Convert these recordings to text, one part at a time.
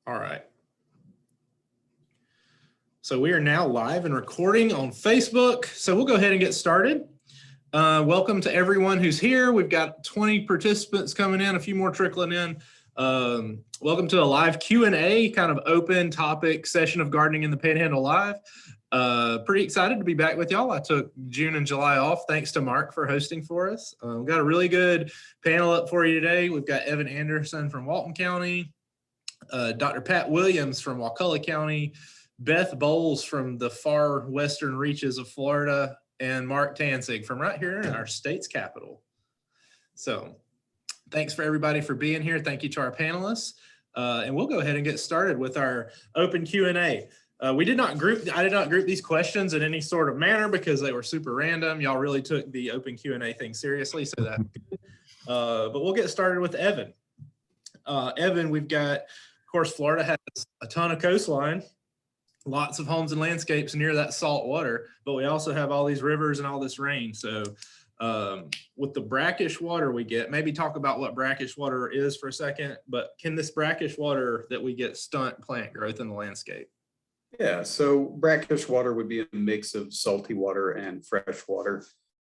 All right. So we are now live and recording on Facebook. So we'll go ahead and get started. Welcome to everyone who's here. We've got 20 participants coming in, a few more trickling in. Welcome to a live Q&A, kind of open topic session of Gardening in the Panhandle Live. Pretty excited to be back with y'all. I took June and July off. Thanks to Mark for hosting for us. We've got a really good panel up for you today. We've got Evan Anderson from Walton County, Dr. Pat Williams from Wakulla County, Beth Bolles from the far western reaches of Florida, and Mark Tancig from right here in our state's capital. So thanks for everybody for being here. Thank you to our panelists. And we'll go ahead and get started with our open Q&A. I did not group these questions in any sort of manner because they were super random. Y'all really took the open Q&A thing seriously, so that's good. But we'll get started with Evan. Evan, we've got, of course, Florida has a ton of coastline, lots of homes and landscapes near that salt water, but we also have all these rivers and all this rain. So with the brackish water we get, maybe talk about what brackish water is for a second, but can this brackish water that we get stunt plant growth in the landscape? Yeah, so brackish water would be a mix of salty water and fresh water.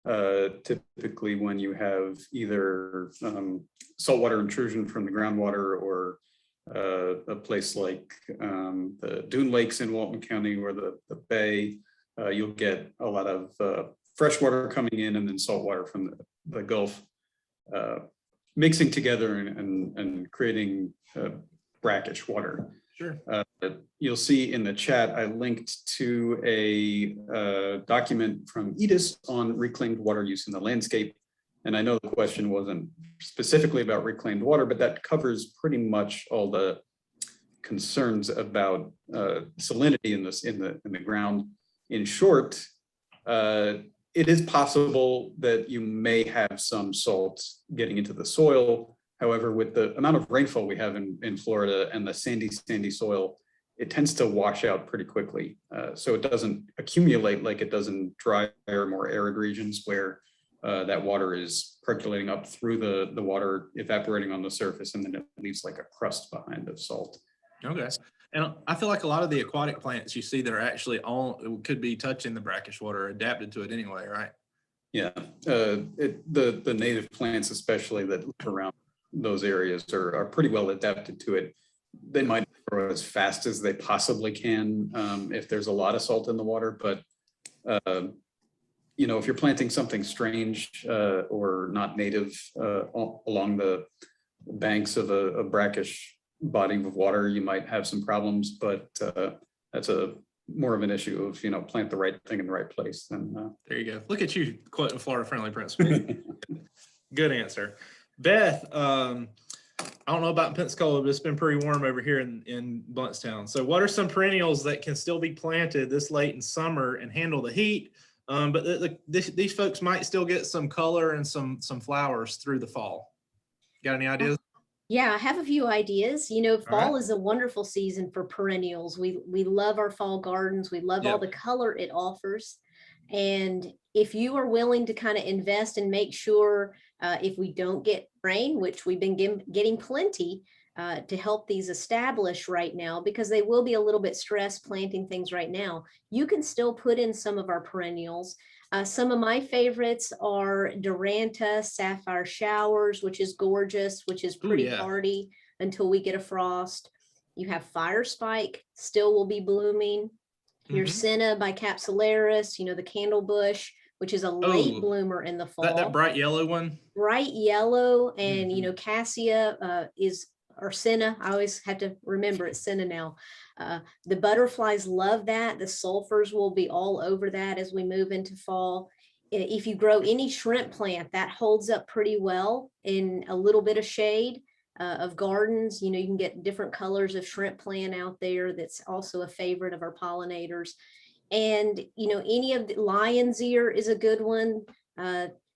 Typically when you have either saltwater intrusion from the groundwater or a place like the Dune Lakes in Walton County or the Bay, you'll get a lot of fresh water coming in and then salt water from the Gulf mixing together and creating brackish water. Sure. You'll see in the chat, I linked to a document from EDIS on reclaimed water use in the landscape. And I know the question wasn't specifically about reclaimed water, but that covers pretty much all the concerns about salinity in the ground. In short, it is possible that you may have some salt getting into the soil. However, with the amount of rainfall we have in Florida and the sandy soil, it tends to wash out pretty quickly. So it doesn't accumulate like it does in drier, more arid regions where that water is percolating up through the water, evaporating on the surface, and then it leaves like a crust behind of salt. Okay. And I feel like a lot of the aquatic plants you see that are actually could be touching the brackish water are adapted to it anyway, right? Yeah, the native plants especially that live around those areas are pretty well adapted to it. They might grow as fast as they possibly can if there's a lot of salt in the water, but if you're planting something strange or not native along the banks of a brackish body of water, you might have some problems, but that's more of an issue of, plant the right thing in the right place. Than, there you go. Look at you quoting Florida friendly principles. Good answer. Beth, I don't know about Pensacola, but it's been pretty warm over here in Bluntstown. So what are some perennials that can still be planted this late in summer and handle the heat? But these folks might still get some color and some flowers through the fall. Got any ideas? Yeah, I have a few ideas. Fall is a wonderful season for perennials. We love our fall gardens. We love all the color it offers. And if you are willing to kind of invest and make sure if we don't get rain, which we've been getting plenty to help these establish right now, because they will be a little bit stressed planting things right now, you can still put in some of our perennials. Some of my favorites are Duranta, Sapphire Showers, which is gorgeous, which is pretty hardy until we get a frost. You have Fire Spike, still will be blooming. Your Senna by Capsularis, the candle bush, which is a late bloomer in the fall. That bright yellow one? Bright yellow, and Cassia or Senna. I always have to remember it's Senna now. The butterflies love that. The sulfurs will be all over that as we move into fall. If you grow any shrimp plant, that holds up pretty well in a little bit of shade of gardens. You can get different colors of shrimp plant out there. That's also a favorite of our pollinators. And, any of the lion's ear is a good one.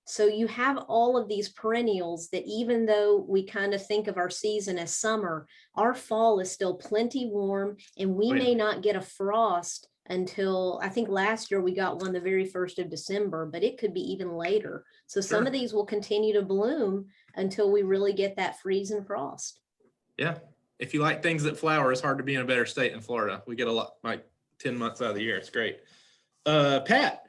So you have all of these perennials that even though we kind of think of our season as summer, our fall is still plenty warm, and we may not get a frost until, I think last year we got one the very 1st of December, but it could be even later. So some of these will continue to bloom until we really get that freeze and frost. Yeah. if you like things that flower, it's hard to be in a better state in Florida. We get a lot, like 10 months out of the year. It's great. Pat,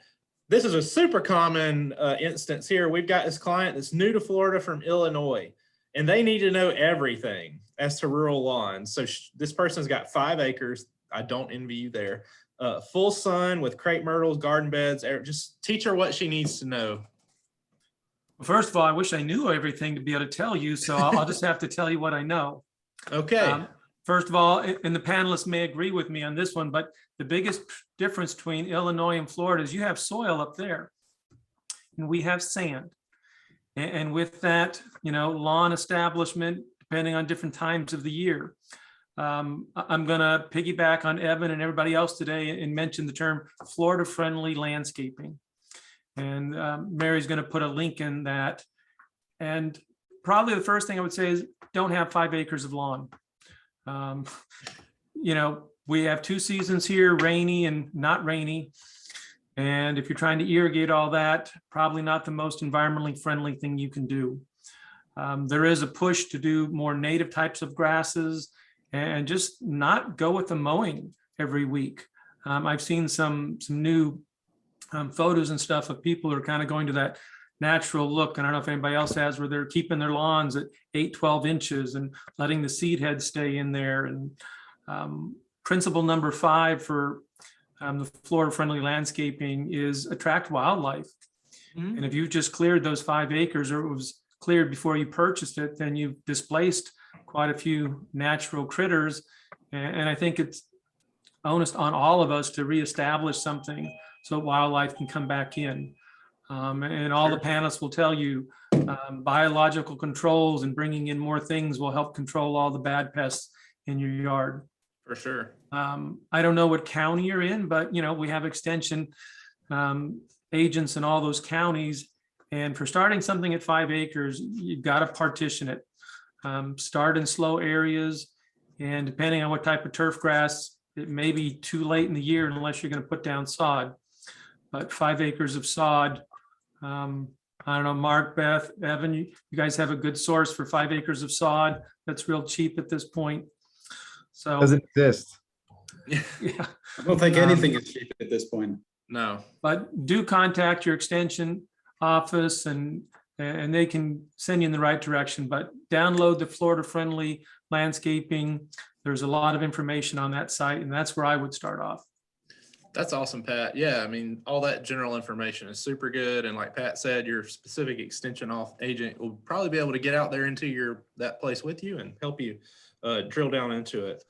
this is a super common instance here. We've got this client that's new to Florida from Illinois, and they need to know everything as to rural lawns. So this person's got 5 acres. I don't envy you there. Full sun with crepe myrtles, garden beds. Just teach her what she needs to know. Well, first of all, I wish I knew everything to be able to tell you, so I'll just have to tell you what I know. Okay. First of all, and the panelists may agree with me on this one, but the biggest difference between Illinois and Florida is you have soil up there and we have sand. And with that, lawn establishment, depending on different times of the year. I'm going to piggyback on Evan and everybody else today and mention the term Florida friendly landscaping. And Mary's going to put a link in that. And probably the first thing I would say is don't have 5 acres of lawn. We have 2 seasons here, rainy and not rainy. And if you're trying to irrigate all that, probably not the most environmentally friendly thing you can do. There is a push to do more native types of grasses and just not go with the mowing every week. I've seen some new photos and stuff of people who are kind of going to that natural look. And I don't know if anybody else has, where they're keeping their lawns at 8-12 inches and letting the seed head stay in there. And principle number 5 for the Florida friendly landscaping is attract wildlife. Mm-hmm. And if you've just cleared those 5 acres, or it was cleared before you purchased it, then you've displaced quite a few natural critters. And I think it's onus on all of us to reestablish something so wildlife can come back in. And all the panelists will tell you biological controls and bringing in more things will help control all the bad pests in your yard. For sure. I don't know what county you're in, but we have extension agents in all those counties. And for starting something at 5 acres, you've got to partition it. Start in slow areas, and depending on what type of turf grass, it may be too late in the year unless you're going to put down sod. But 5 acres of sod, I don't know, Mark, Beth, Evan, you guys have a good source for 5 acres of sod that's real cheap at this point. So doesn't exist. Yeah. I don't think anything is cheap at this point. No. But do contact your extension office and they can send you in the right direction. But download the Florida friendly landscaping. There's a lot of information on that site, and that's where I would start off. That's awesome, Pat. Yeah, I mean, all that general information is super good. And like Pat said, your specific extension off agent will probably be able to get out there into that place with you and help you drill down into it.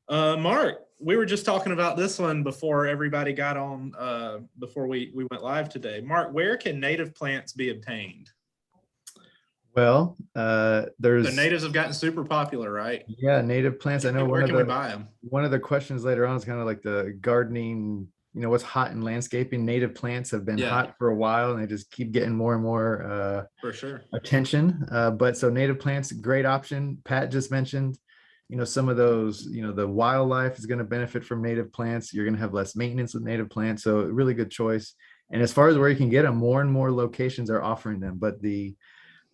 Mark, we were just talking about this one before everybody got on, before we went live today. Mark, where can native plants be obtained? Well, The there's natives have gotten super popular, right? native plants. I know Where can we buy them? one of the questions later on is kind of like the gardening, what's hot in landscaping. Native plants have been hot for a while, and they just keep getting more and more for sure attention. But so native plants, great option. Pat just mentioned, some of those, the wildlife is going to benefit from native plants. You're going to have less maintenance with native plants. So really good choice. And as far as where you can get them, more and more locations are offering them. But the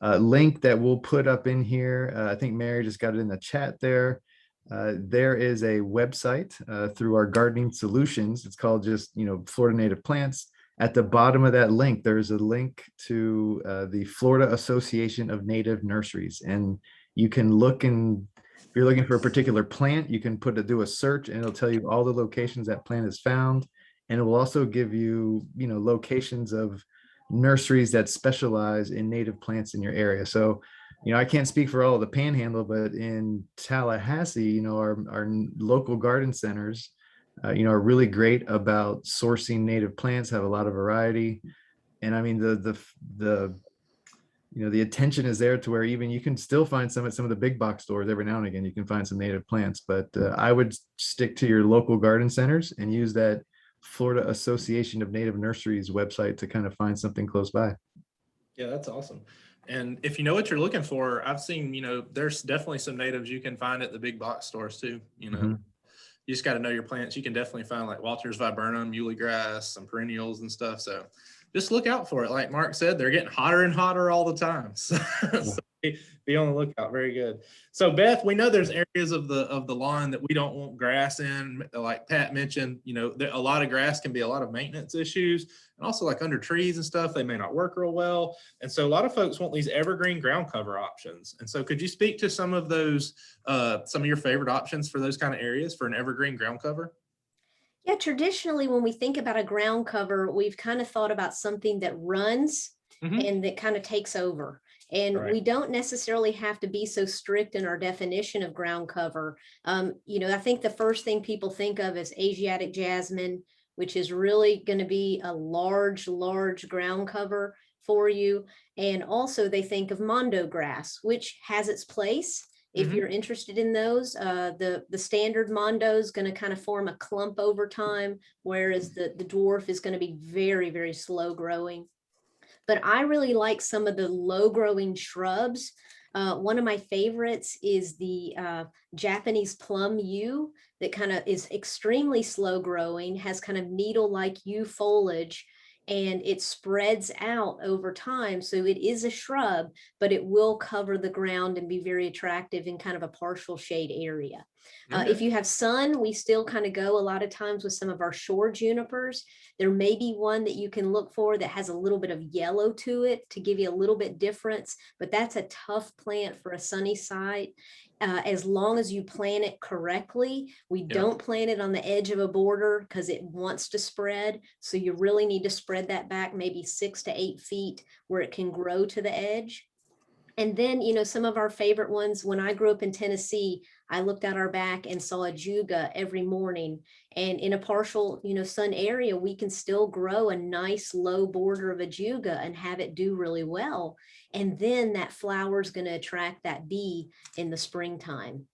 link that we'll put up in here, I think Mary just got it in the chat there. There is a website through our gardening solutions. It's called just, Florida Native Plants. At the bottom of that link, there's a link to the Florida Association of Native Nurseries. And you can look, and if you're looking for a particular plant, you can do a search, and it'll tell you all the locations that plant is found. And it will also give you, locations of nurseries that specialize in native plants in your area. So, I can't speak for all of the Panhandle, but in Tallahassee, our local garden centers, are really great about sourcing native plants, have a lot of variety. And I mean, the attention is there to where even you can still find some at some of the big box stores. Every now and again, you can find some native plants, but I would stick to your local garden centers and use that Florida Association of Native Nurseries website to kind of find something close by. Yeah, that's awesome. And if you know what you're looking for, I've seen, there's definitely some natives you can find at the big box stores too. You just got to know your plants. You can definitely find like Walter's viburnum, muley grass, some perennials and stuff. So just look out for it. Like Mark said, they're getting hotter and hotter all the time. So Be on the lookout. Very good. So Beth, we know there's areas of the lawn that we don't want grass in. Like Pat mentioned, a lot of grass can be a lot of maintenance issues, and also like under trees and stuff, they may not work real well. And so a lot of folks want these evergreen ground cover options. And so could you speak to some of those, some of your favorite options for those kind of areas for an evergreen ground cover? Yeah, traditionally, when we think about a ground cover, we've kind of thought about something that runs and that kind of takes over. And we don't necessarily have to be so strict in our definition of ground cover. I think the first thing people think of is Asiatic jasmine, which is really going to be a large ground cover for you. And also they think of mondo grass, which has its place. If you're interested in those, the standard mondo is going to kind of form a clump over time, whereas the dwarf is going to be very, very slow growing. But I really like some of the low growing shrubs. One of my favorites is the Japanese plum yew that kind of is extremely slow growing, has kind of needle-like yew foliage, and it spreads out over time. So it is a shrub, but it will cover the ground and be very attractive in kind of a partial shade area. If you have sun, we still kind of go a lot of times with some of our shore junipers. There may be one that you can look for that has a little bit of yellow to it to give you a little bit difference, but that's a tough plant for a sunny site. As long as you plant it correctly, we don't plant it on the edge of a border because it wants to spread. So you really need to spread that back maybe 6 to 8 feet where it can grow to the edge. And then, some of our favorite ones, when I grew up in Tennessee, I looked out our back and saw a juga every morning. And in a partial, sun area, we can still grow a nice low border of a juga and have it do really well. And then that flower is going to attract that bee in the springtime.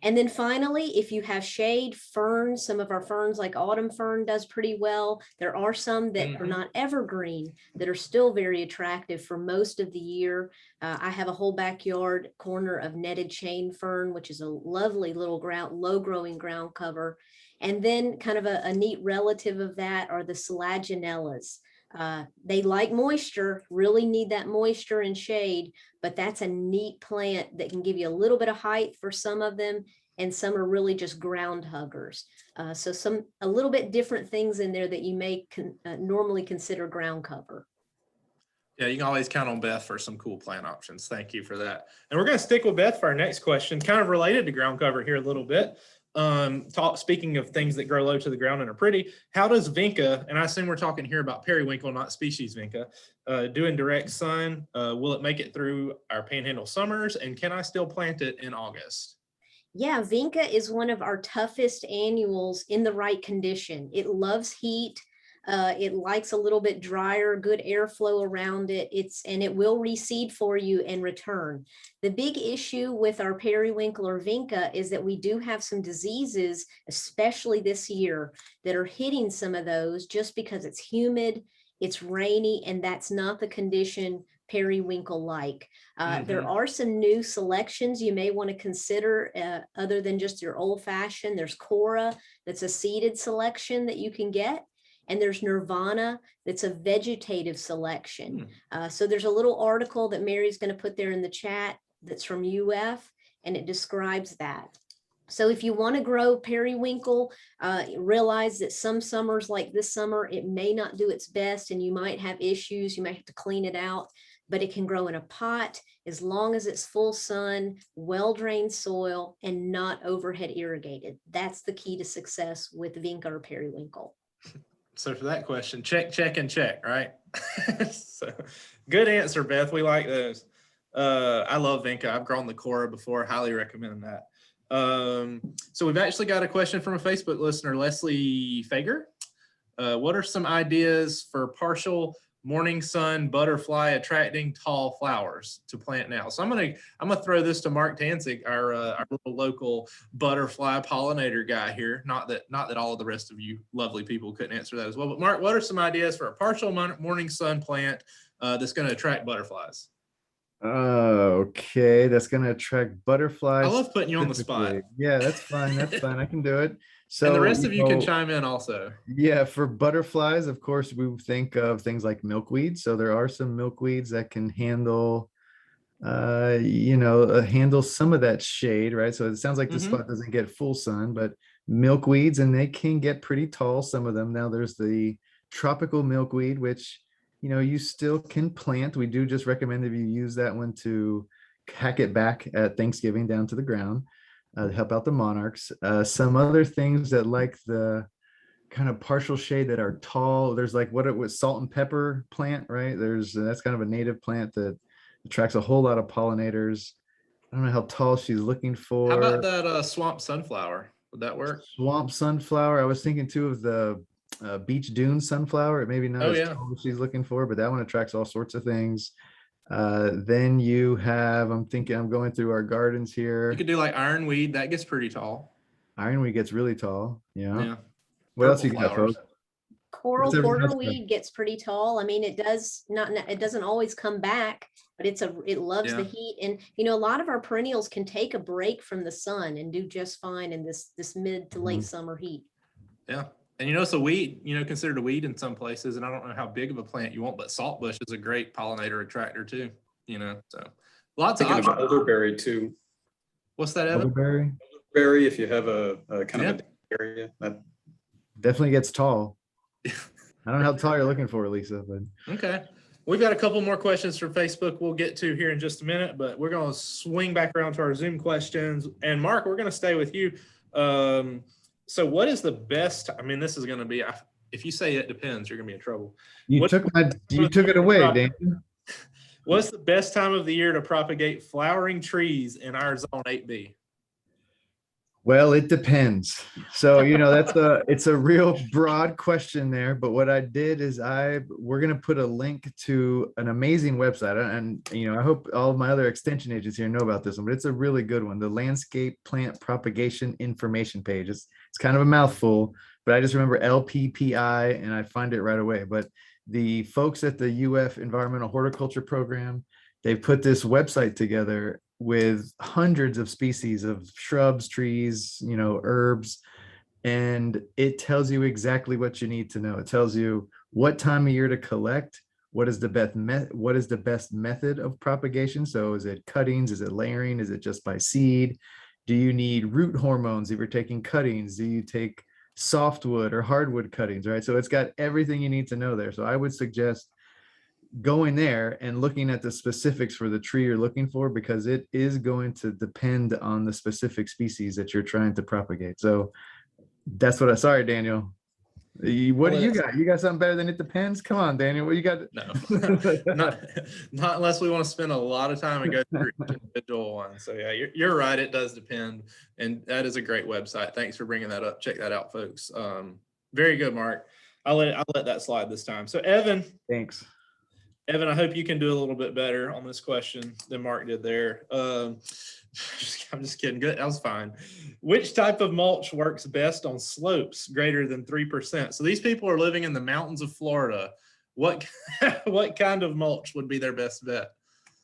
And then finally, if you have shade, ferns, some of our ferns like autumn fern does pretty well. There are some that are not evergreen that are still very attractive for most of the year. I have a whole backyard corner of netted chain fern, which is a lovely little low growing ground cover. And then kind of a neat relative of that are the selaginellas. They like moisture, really need that moisture and shade, but that's a neat plant that can give you a little bit of height for some of them, and some are really just ground huggers. So a little bit different things in there that you may normally consider ground cover. Yeah, you can always count on Beth for some cool plant options. Thank you for that. And we're going to stick with Beth for our next question, kind of related to ground cover here a little bit. Speaking of things that grow low to the ground and are pretty, how does vinca, and I assume we're talking here about periwinkle, not species vinca, do in direct sun? Will it make it through our Panhandle summers? And can I still plant it in August? Yeah, vinca is one of our toughest annuals in the right condition. It loves heat. It likes a little bit drier, good airflow around it. And it will reseed for you and return. The big issue with our periwinkle or vinca is that we do have some diseases, especially this year, that are hitting some of those just because it's humid, it's rainy, and that's not the condition periwinkle like. There are some new selections you may want to consider other than just your old fashioned. There's Cora, that's a seeded selection that you can get. And there's Nirvana, that's a vegetative selection. So there's a little article that Mary's going to put there in the chat that's from UF, and it describes that. So if you want to grow periwinkle, realize that some summers like this summer, it may not do its best and you might have issues. You might have to clean it out, but it can grow in a pot as long as it's full sun, well-drained soil, and not overhead irrigated. That's the key to success with vinca or periwinkle. So for that question, check, check, and check, right? So good answer, Beth. We like those. I love vinca. I've grown the Cora before. Highly recommend that. So we've actually got a question from a Facebook listener, Leslie Fager. What are some ideas for partial morning sun butterfly attracting tall flowers to plant now? So I'm gonna throw this to Mark Tancig, our little local butterfly pollinator guy here. Not that all of the rest of you lovely people couldn't answer that as well. But Mark, what are some ideas for a partial morning sun plant that's going to attract butterflies? Okay, that's going to attract butterflies. I love putting you on the spot. Yeah, that's fine. That's fine. I can do it. So and the rest of you can chime in also. Yeah, for butterflies, of course, we think of things like milkweed. So there are some milkweeds that can handle handle some of that shade, right? So it sounds like this Mhm. spot doesn't get full sun, but milkweeds, and they can get pretty tall, some of them. Now there's the tropical milkweed, which, you still can plant. We do just recommend if you use that one to hack it back at Thanksgiving down to the ground, to help out the monarchs. Some other things that like the kind of partial shade that are tall. There's like what it was, salt and pepper plant, right? That's kind of a native plant that attracts a whole lot of pollinators. I don't know how tall she's looking How about for. that swamp sunflower? Would that work? Swamp sunflower. I was thinking too of the beach dune sunflower. It maybe not Oh as yeah. tall as she's looking for, but that one attracts all sorts of things. Then you have, I'm going through our gardens here. You could do like ironweed. That gets pretty tall. Ironweed gets really tall. Yeah. Yeah. What else you Purple got, flowers. folks? Coral What's everything else porterweed gets pretty tall. I mean, it doesn't always come back, but it loves the Yeah. heat. And, a lot of our perennials can take a break from the sun and do just fine in this mid to late summer heat. Yeah. And it's a weed, considered a weed in some places. And I don't know how big of a plant you want, but saltbush is a great pollinator attractor too, so lots of Thinking of options. elderberry too. What's that, Evan? Elderberry Berry, if you have a kind Yeah. of a area that definitely gets tall. I don't know how tall you're looking for, Lisa, but Okay. We've got a couple more questions from Facebook we'll get to here in just a minute, but we're going to swing back around to our Zoom questions. And Mark, we're going to stay with you. So what is the best, this is going to be, if you say it depends, you're going to be in trouble. you took it away, Dan. What's the best time of the year to propagate flowering trees in our zone 8B? Well, it depends. So, it's a real broad question there, but what I did is we're going to put a link to an amazing website. And, I hope all of my other extension agents here know about this one, but it's a really good one. The Landscape Plant Propagation Information page. It's kind of a mouthful, but I just remember LPPI and I find it right away. But the folks at the UF Environmental Horticulture Program, they've put this website together with hundreds of species of shrubs, trees, herbs, and it tells you exactly what you need to know. It tells you what time of year to collect, what is the best method of propagation. So is it cuttings? Is it layering? Is it just by seed? Do you need root hormones if you're taking cuttings? Do you take softwood or hardwood cuttings, right? So it's got everything you need to know there. So I would suggest going there and looking at the specifics for the tree you're looking for, because it is going to depend on the specific species that you're trying to propagate. So that's sorry, Daniel. What do you got? You got something better than it depends? Come on, Daniel. What you got? No, not unless we want to spend a lot of time and go through each individual one. So yeah, you're right. It does depend. And that is a great website. Thanks for bringing that up. Check that out, folks. Very good, Mark. I'll let that slide this time. So Evan. Thanks. Evan, I hope you can do a little bit better on this question than Mark did there. I'm just kidding. Good. That was fine. Which type of mulch works best on slopes greater than 3%? So these people are living in the mountains of Florida. What kind of mulch would be their best bet?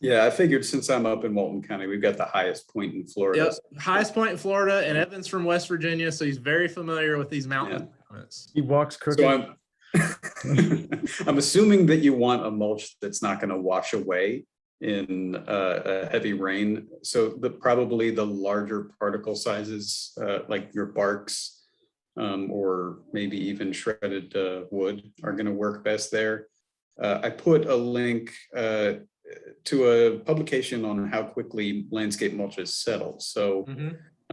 Yeah, I figured since I'm up in Walton County, we've got the highest point in Florida. Yep, highest point in Florida, and Evan's from West Virginia, so he's very familiar with these mountain climates. He walks crooked. So I'm assuming that you want a mulch that's not going to wash away in a heavy rain. So probably the larger particle sizes, like your barks, or maybe even shredded wood, are going to work best there. I put a link to a publication on how quickly landscape mulches settle. So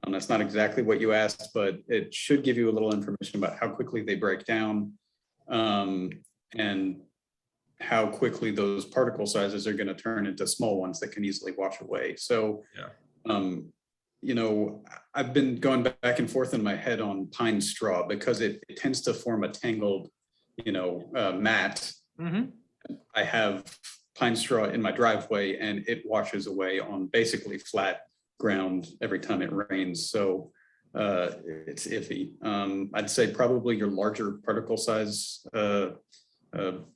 that's not exactly what you asked, but it should give you a little information about how quickly they break down. And how quickly those particle sizes are going to turn into small ones that can easily wash away. So, I've been going back and forth in my head on pine straw because it tends to form a tangled, mat. I have pine straw in my driveway and it washes away on basically flat ground every time it rains. So it's iffy. I'd say probably your larger particle size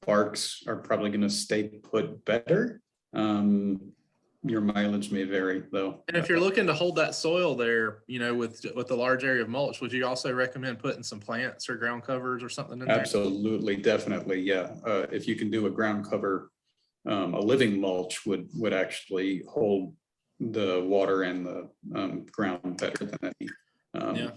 barks are probably going to stay put better. Your mileage may vary though. And if you're looking to hold that soil there, with the large area of mulch, would you also recommend putting some plants or ground covers or something in there? Absolutely, definitely, yeah. If you can do a ground cover a living mulch would actually hold the water and the ground better than any. Yeah.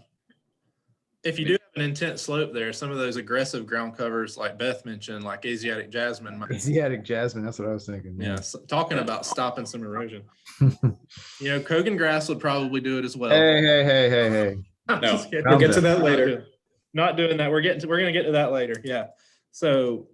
If you do have an intense slope there, some of those aggressive ground covers, like Beth mentioned, like Asiatic jasmine. Asiatic jasmine, that's what I was thinking. Yeah, so talking about stopping some erosion. Kogan grass would probably do it as well. Hey. I'm No, just kidding. we'll get to that later. Not doing that. We're going to get to that later. Yeah. So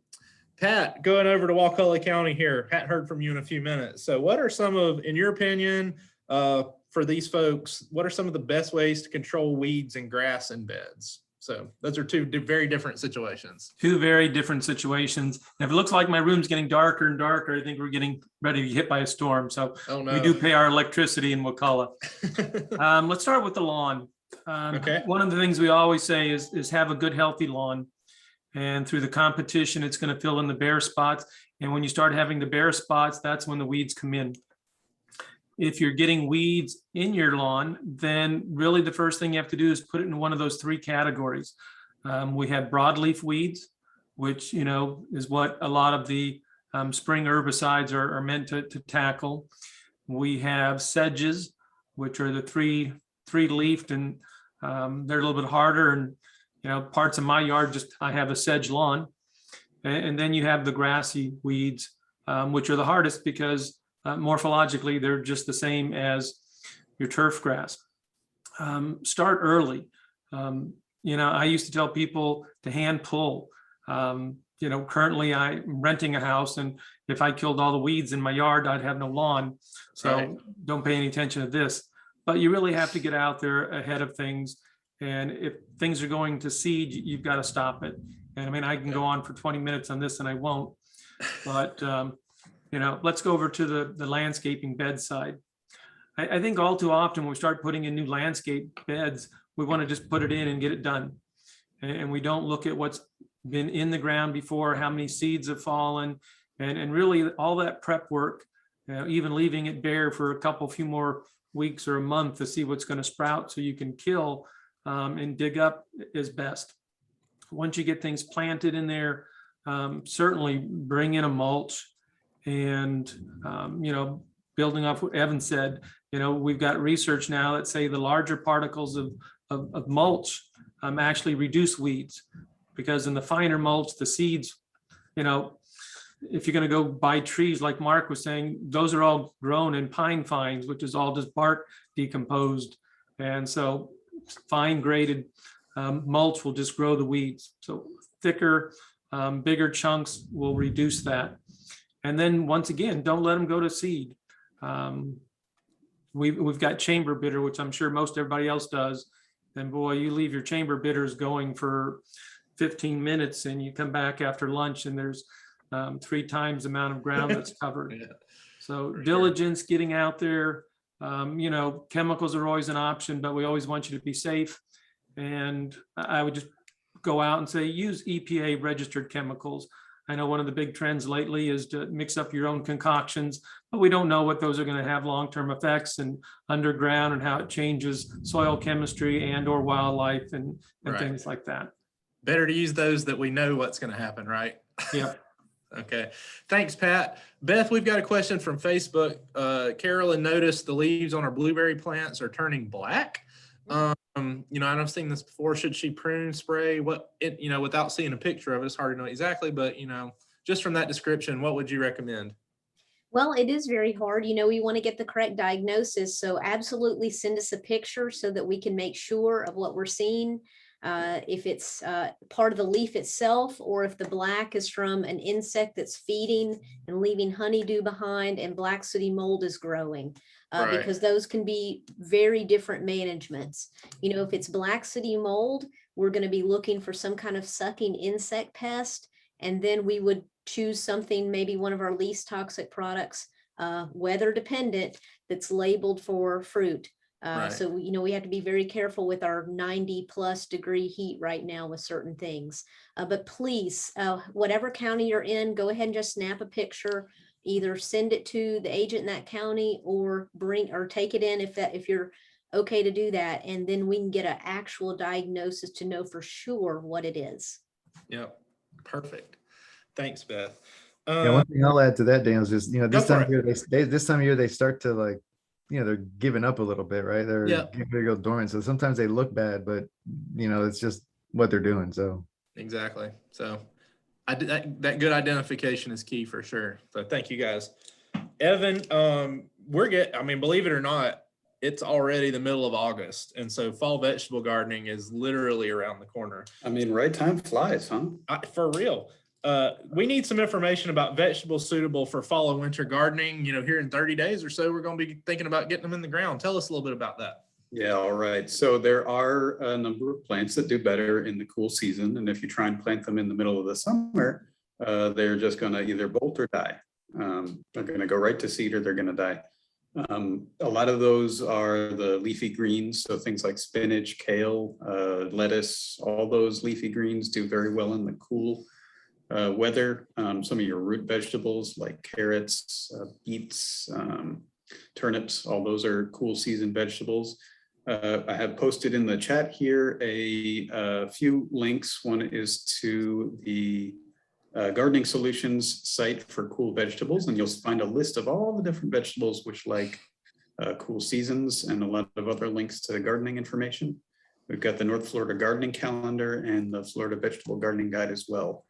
Pat, going over to Wakulla County here, hadn't heard from you in a few minutes. So what are some of, in your opinion, for these folks, what are some of the best ways to control weeds and grass in beds? So those are two very different situations. Two very different situations. And if it looks like my room's getting darker and darker, I think we're getting ready to be hit by a storm. So we do pay our electricity in Wakulla. Let's start with the lawn. Okay. One of the things we always say is have a good, healthy lawn. And through the competition, it's going to fill in the bare spots. And when you start having the bare spots, that's when the weeds come in. If you're getting weeds in your lawn, then really the first thing you have to do is put it in one of those three categories. We have broadleaf weeds, which, is what a lot of the spring herbicides are meant to tackle. We have sedges, which are the three-leafed, and they're a little bit harder. And, parts of my yard, I have a sedge lawn. And then you have the grassy weeds, which are the hardest because morphologically, they're just the same as your turf grass. Start early. I used to tell people to hand pull. Currently I'm renting a house, and if I killed all the weeds in my yard, I'd have no lawn. So Right. Don't pay any attention to this. But you really have to get out there ahead of things. And if things are going to seed, you've got to stop it. And I can go on for 20 minutes on this, and I won't. But let's go over to the landscaping bed side. I think all too often when we start putting in new landscape beds, we want to just put it in and get it done. And we don't look at what's been in the ground before, how many seeds have fallen, and really all that prep work, even leaving it bare for a few more weeks or a month to see what's going to sprout so you can kill and dig up is best. Once you get things planted in there, certainly bring in a mulch. And, building off what Evan said, we've got research now that say the larger particles of mulch actually reduce weeds, because in the finer mulch, the seeds, if you're going to go buy trees, like Mark was saying, those are all grown in pine fines, which is all just bark decomposed. And so fine graded mulch will just grow the weeds. So thicker, bigger chunks will reduce that. And then once again, don't let them go to seed. We've got chamber bitter, which I'm sure most everybody else does. And boy, you leave your chamber bitters going for 15 minutes and you come back after lunch and there's 3 times the amount of ground that's covered. Yeah, so for diligence, getting out there. Chemicals are always an option, but we always want you to be safe. And I would just go out and say, use EPA registered chemicals. I know one of the big trends lately is to mix up your own concoctions, but we don't know what those are going to have long-term effects and underground and how it changes soil chemistry and or wildlife and Right. things like that. Better to use those that we know what's going to happen, right? Yeah. Okay. Thanks, Pat. Beth, we've got a question from Facebook. Carolyn noticed the leaves on our blueberry plants are turning black. I've seen this before. Should she prune spray? Without seeing a picture of it, it's hard to know exactly, but just from that description, what would you recommend? Well, it is very hard. We want to get the correct diagnosis. So absolutely send us a picture so that we can make sure of what we're seeing. If it's part of the leaf itself, or if the black is from an insect that's feeding and leaving honeydew behind and black sooty mold is growing. Right. Because those can be very different managements. If it's black sooty mold, we're going to be looking for some kind of sucking insect pest. And then we would choose something, maybe one of our least toxic products, weather dependent, that's labeled for fruit. Right. So, we have to be very careful with our 90+ degree heat right now with certain things. But please, whatever county you're in, go ahead and just snap a picture. Either send it to the agent in that county or take it in if you're okay to do that. And then we can get an actual diagnosis to know for sure what it is. Yep. Perfect. Thanks, Beth. Yeah, one thing I'll add to that, Daniel, is just, Go this for time it. of year, this time of year, they start to like, they're giving up a little bit, right? They're Yeah. getting ready to go dormant. So sometimes they look bad, but it's just what they're doing. So Exactly. So that good identification is key for sure. So thank you guys. Evan, believe it or not, it's already the middle of August. And so fall vegetable gardening is literally around the corner. I mean, right time flies, huh? For real. We need some information about vegetables suitable for fall and winter gardening. Here in 30 days or so, we're going to be thinking about getting them in the ground. Tell us a little bit about that. Yeah, all right. So there are a number of plants that do better in the cool season. And if you try and plant them in the middle of the summer, they're just going to either bolt or die. They're going to go right to seed or they're going to die. A lot of those are the leafy greens. So things like spinach, kale, lettuce, all those leafy greens do very well in the cool weather. Some of your root vegetables like carrots, beets, turnips, all those are cool season vegetables. I have posted in the chat here a few links. One is to the Gardening Solutions site for cool vegetables, and you'll find a list of all the different vegetables which like cool seasons, and a lot of other links to gardening information. We've got the North Florida Gardening Calendar and the Florida Vegetable Gardening Guide as well.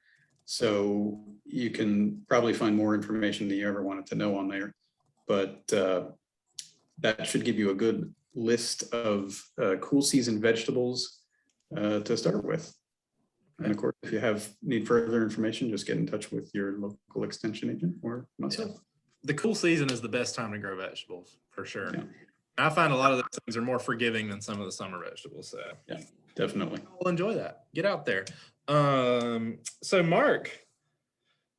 So you can probably find more information than you ever wanted to know on there, but that should give you a good list of cool season vegetables to start with. And of course, if you need further information, just get in touch with your local extension agent or myself. The cool season is the best time to grow vegetables, for sure. Yeah. I find a lot of those things are more forgiving than some of the summer vegetables. So Yeah, definitely. we'll enjoy that. Get out there. So Mark,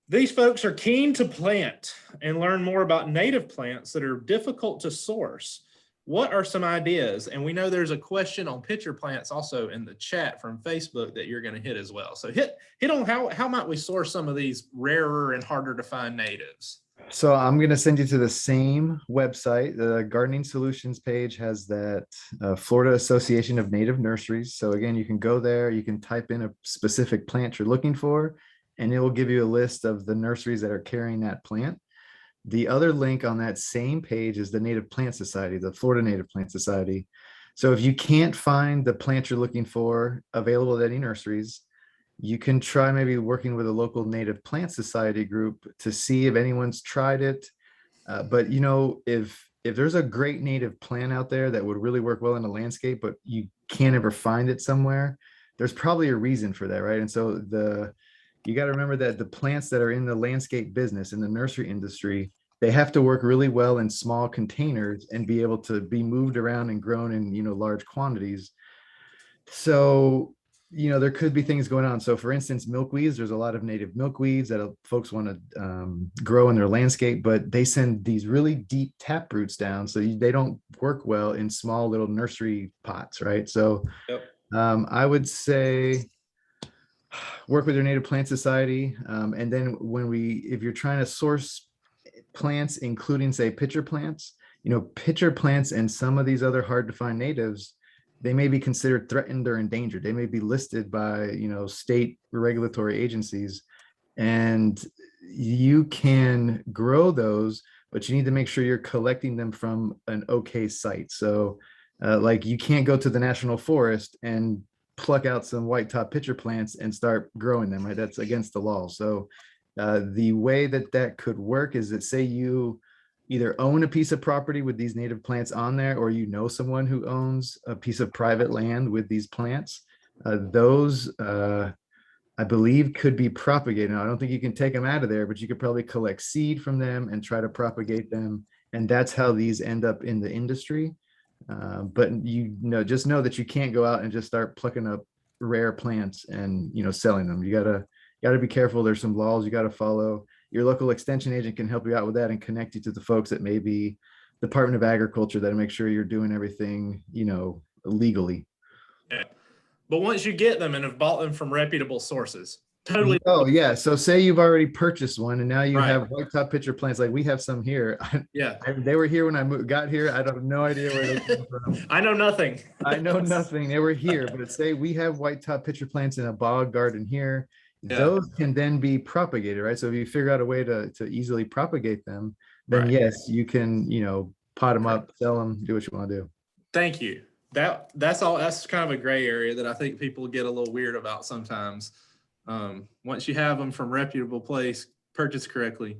these folks are keen to plant and learn more about native plants that are difficult to source. What are some ideas? And we know there's a question on pitcher plants also in the chat from Facebook that you're going to hit as well. So hit on how might we source some of these rarer and harder to find natives? So I'm going to send you to the same website. The Gardening Solutions page has that Florida Association of Native Nurseries. So again, you can go there, you can type in a specific plant you're looking for, and it will give you a list of the nurseries that are carrying that plant. The other link on that same page is the Native Plant Society, the Florida Native Plant Society. So if you can't find the plant you're looking for available at any nurseries, you can try maybe working with a local Native Plant Society group to see if anyone's tried it. But if there's a great native plant out there that would really work well in a landscape, but you can't ever find it somewhere, there's probably a reason for that, right? And so you got to remember that the plants that are in the landscape business, in the nursery industry, they have to work really well in small containers and be able to be moved around and grown in, large quantities. So, there could be things going on. So for instance, milkweeds, there's a lot of native milkweeds that folks want to grow in their landscape, but they send these really deep tap roots down. So they don't work well in small little nursery pots, right? So I would say, work with your Native Plant Society. And then if you're trying to source plants, including say pitcher plants, pitcher plants and some of these other hard to find natives, they may be considered threatened or endangered. They may be listed by, state regulatory agencies, and you can grow those, but you need to make sure you're collecting them from an okay site. So like you can't go to the National Forest and pluck out some white top pitcher plants and start growing them, right? That's against the law. So the way that could work is that, say you either own a piece of property with these native plants on there, or someone who owns a piece of private land with these plants. Those I believe could be propagated. Now, I don't think you can take them out of there, but you could probably collect seed from them and try to propagate them. And that's how these end up in the industry. But just know that you can't go out and just start plucking up rare plants and selling them. You gotta be careful. There's some laws you gotta follow. Your local extension agent can help you out with that and connect you to the folks that may be Department of Agriculture that make sure you're doing everything legally. Yeah. But once you get them and have bought them from reputable sources, totally. Oh yeah. So say you've already purchased one and now you Right. have white top pitcher plants. Like we have some here. Yeah. They were here when I got here. I have no idea where they came from. I know nothing. I know nothing. They were here, but say we have white top pitcher plants in a bog garden here. Yeah. those can then be propagated, right? So if you figure out a way to easily propagate them, then Right. yes, you can, pot them up, sell them, do what you want to do. Thank you. That's all. That's kind of a gray area that I think people get a little weird about sometimes. Once you have them from reputable place, purchased correctly,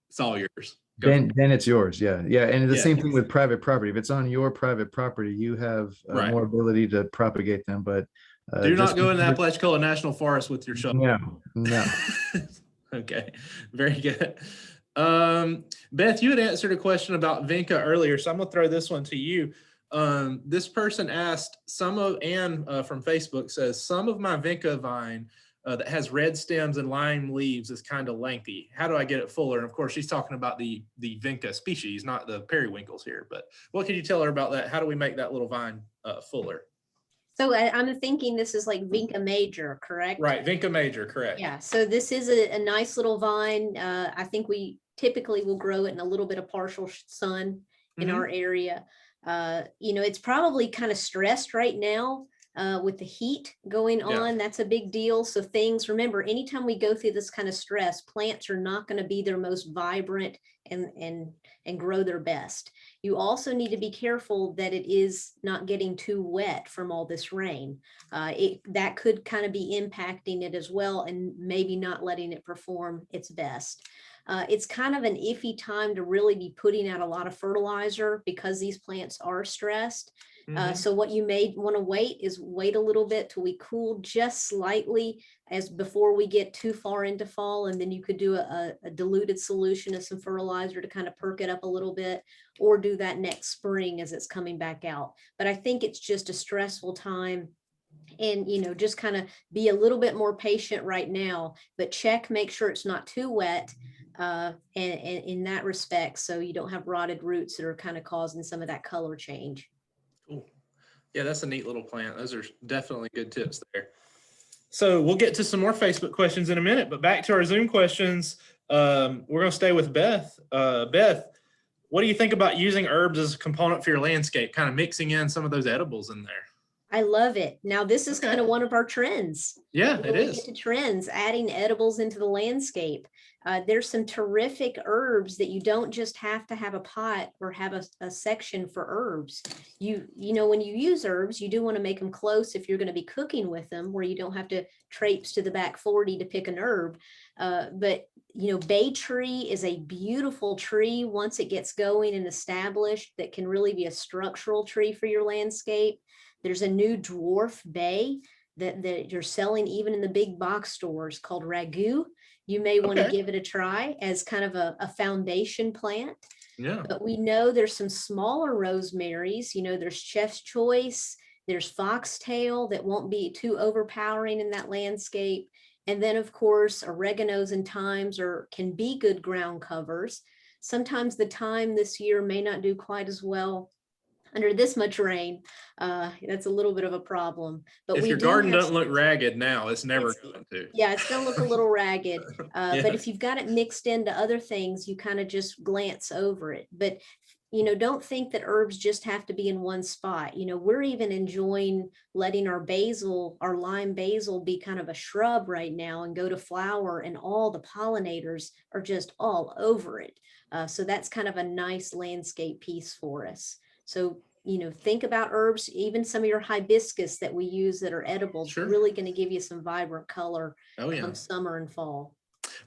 it's all yours. Go for Then it's yours. Yeah. And the Yeah. same thing with private property. If it's on your private property, you have Right. more ability to propagate them. But Do not just go into the Apalachicola National Forest with your shovel. No. Okay, very good. Beth, you had answered a question about vinca earlier, so I'm gonna throw this one to you. This person asked, Anne from Facebook says, some of my vinca vine that has red stems and lime leaves is kind of lengthy. How do I get it fuller? And of course, she's talking about the vinca species, not the periwinkles here. But what can you tell her about that? How do we make that little vine fuller? So I'm thinking this is like vinca major, correct? Right, vinca major, correct. Yeah, so this is a nice little vine. I think we typically will grow it in a little bit of partial sun in our area. It's probably kind of stressed right now with the heat going on. That's a big deal. So remember, anytime we go through this kind of stress, plants are not going to be their most vibrant and grow their best. You also need to be careful that it is not getting too wet from all this rain. That could kind of be impacting it as well, and maybe not letting it perform its best. It's kind of an iffy time to really be putting out a lot of fertilizer because these plants are stressed. So what you may want to wait a little bit till we cool just slightly before we get too far into fall, and then you could do a diluted solution of some fertilizer to kind of perk it up a little bit, or do that next spring as it's coming back out. But I think it's just a stressful time, and just kind of be a little bit more patient right now, but make sure it's not too wet and in that respect, so you don't have rotted roots that are kind of causing some of that color change. Cool. Yeah, that's a neat little plant. Those are definitely good tips there. So we'll get to some more Facebook questions in a minute, but back to our Zoom questions. We're going to stay with Beth. Beth, what do you think about using herbs as a component for your landscape, kind of mixing in some of those edibles in there? I love it. Now, this is kind of one of our trends. Yeah, it is. Get to trends, adding edibles into the landscape. There's some terrific herbs that you don't just have to have a pot or have a section for herbs. When you use herbs, you do want to make them close if you're going to be cooking with them, where you don't have to traipse to the back 40 to pick an herb. But bay tree is a beautiful tree once it gets going and established, that can really be a structural tree for your landscape. There's a new dwarf bay that you're selling even in the big box stores called ragu. You may want to give it a try as kind of a foundation plant. Yeah. But we know there's some smaller rosemaries. There's Chef's Choice, there's foxtail that won't be too overpowering in that landscape. And then, of course, oreganos and thymes can be good ground covers. Sometimes the thyme this year may not do quite as well under this much rain. That's a little bit of a problem. But if your garden doesn't look ragged now, it's never going to. Yeah, it's going to look a little ragged. But if you've got it mixed into other things, you kind of just glance over it. But don't think that herbs just have to be in one spot. We're even enjoying letting our lime basil be kind of a shrub right now and go to flower, and all the pollinators are just all over it. So that's kind of a nice landscape piece for us. So, think about herbs, even some of your hibiscus that we use that are edible, really going to give you some vibrant color come summer and fall.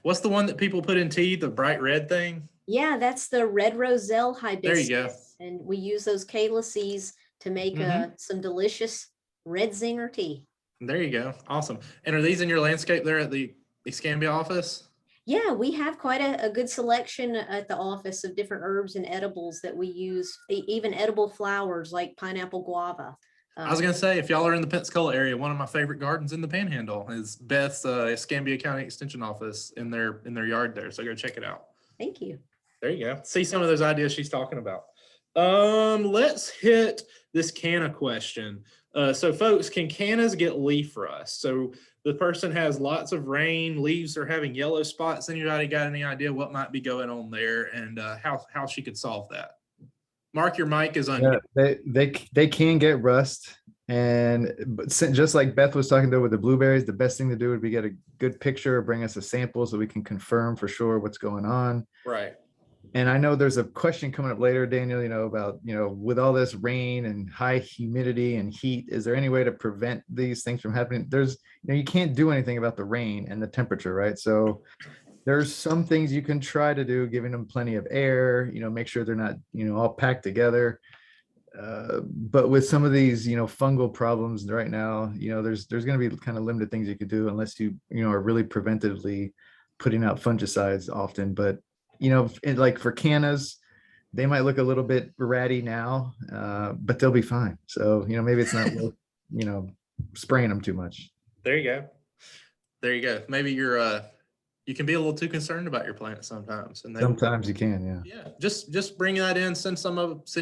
What's the one that people put in tea, the bright red thing? Yeah, that's the red roselle hibiscus. There you go. And we use those calyces to make some delicious red zinger tea. There you go. Awesome. And are these in your landscape there at the Escambia office? Yeah, we have quite a good selection at the office of different herbs and edibles that we use, even edible flowers like pineapple guava. I was going to say, if y'all are in the Pensacola area, one of my favorite gardens in the Panhandle is Beth's Escambia County Extension office in their yard there. So go check it out. Thank you. There you go. See some of those ideas she's talking about. Let's hit this canna question. So folks, can cannas get leaf rust? So the person has lots of rain, leaves are having yellow spots. Anybody got any idea what might be going on there, and how she could solve that? Mark, your mic is on. They can get rust. And just like Beth was talking though with the blueberries, the best thing to do would be get a good picture or bring us a sample so we can confirm for sure what's going on. Right. And I know there's a question coming up later, Daniel, about, with all this rain and high humidity and heat, is there any way to prevent these things from happening? You can't do anything about the rain and the temperature, right? So there's some things you can try to do, giving them plenty of air, make sure they're not, all packed together. But with some of these, fungal problems right now, there's going to be kind of limited things you could do unless you are really preventatively putting out fungicides often. But, like for cannas, they might look a little bit ratty now, but they'll be fine. So, maybe it's not worth, spraying them too much. There you go. There you go. Maybe you can be a little too concerned about your plants sometimes. And Sometimes you can, yeah. Yeah, just bring that in, send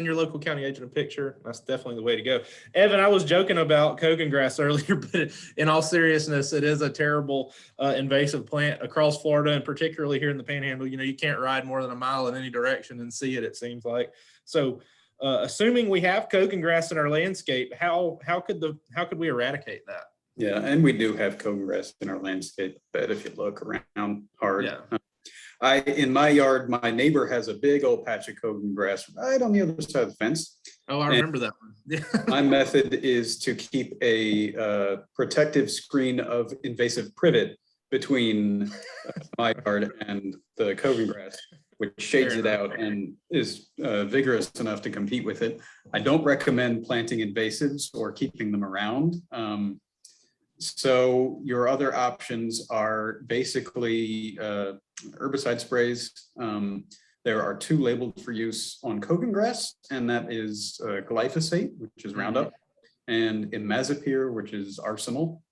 your local county agent a picture. That's definitely the way to go. Evan, I was joking about Kogan grass earlier, but in all seriousness, it is a terrible invasive plant across Florida, and particularly here in the Panhandle. You can't ride more than a mile in any direction and see it, it seems like. So assuming we have Kogan grass in our landscape, how could we eradicate that? Yeah, and we do have Kogan grass in our landscape bed if you look around hard. Yeah. In my yard, my neighbor has a big old patch of Kogan grass right on the other side of the fence. Oh, I remember that one. Yeah. My method is to keep a protective screen of invasive privet between my yard and the Kogan grass, which shades it out and is vigorous enough to compete with it. I don't recommend planting invasives or keeping them around. So your other options are basically herbicide sprays. There are 2 labeled for use on Kogan grass, and that is glyphosate, which is Roundup, and imazapyr, which is arsenal.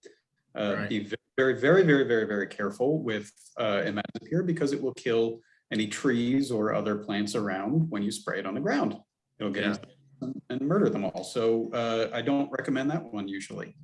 Right. Be very, very, very, very, very careful with imazapyr because it will kill any trees or other plants around when you spray it on the ground. It'll get into them and murder them all. So I don't recommend that one usually.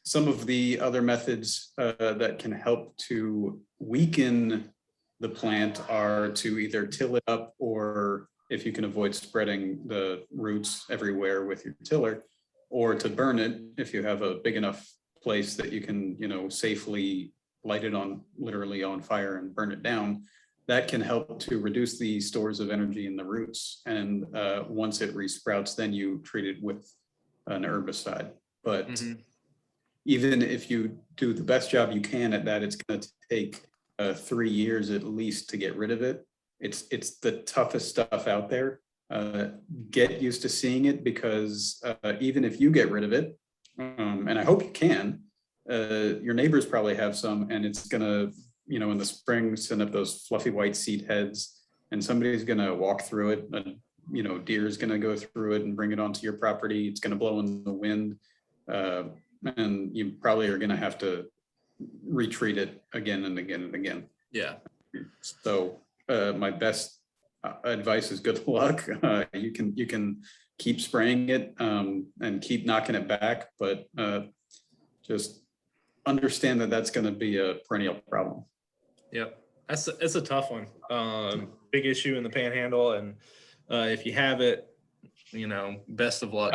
Some of the other methods that can help to weaken the plant are to either till it up, or if you can avoid spreading the roots everywhere with your tiller, or to burn it if you have a big enough place that you can, safely light it on, literally on fire, and burn it down. That can help to reduce the stores of energy in the roots. And once it resprouts, then you treat it with an herbicide. But even if you do the best job you can at that, it's going to take 3 years at least to get rid of it. It's the toughest stuff out there. Get used to seeing it, because even if you get rid of it, and I hope you can, your neighbors probably have some, and it's going to, in the spring, send up those fluffy white seed heads, and somebody's going to walk through it. Deer is going to go through it and bring it onto your property. It's going to blow in the wind. And you probably are going to have to retreat it again and again and again. Yeah. So my best advice is good luck. You can keep spraying it and keep knocking it back, but just understand that that's going to be a perennial problem. Yep. It's a tough one. Big issue in the Panhandle, and if you have it, best of luck.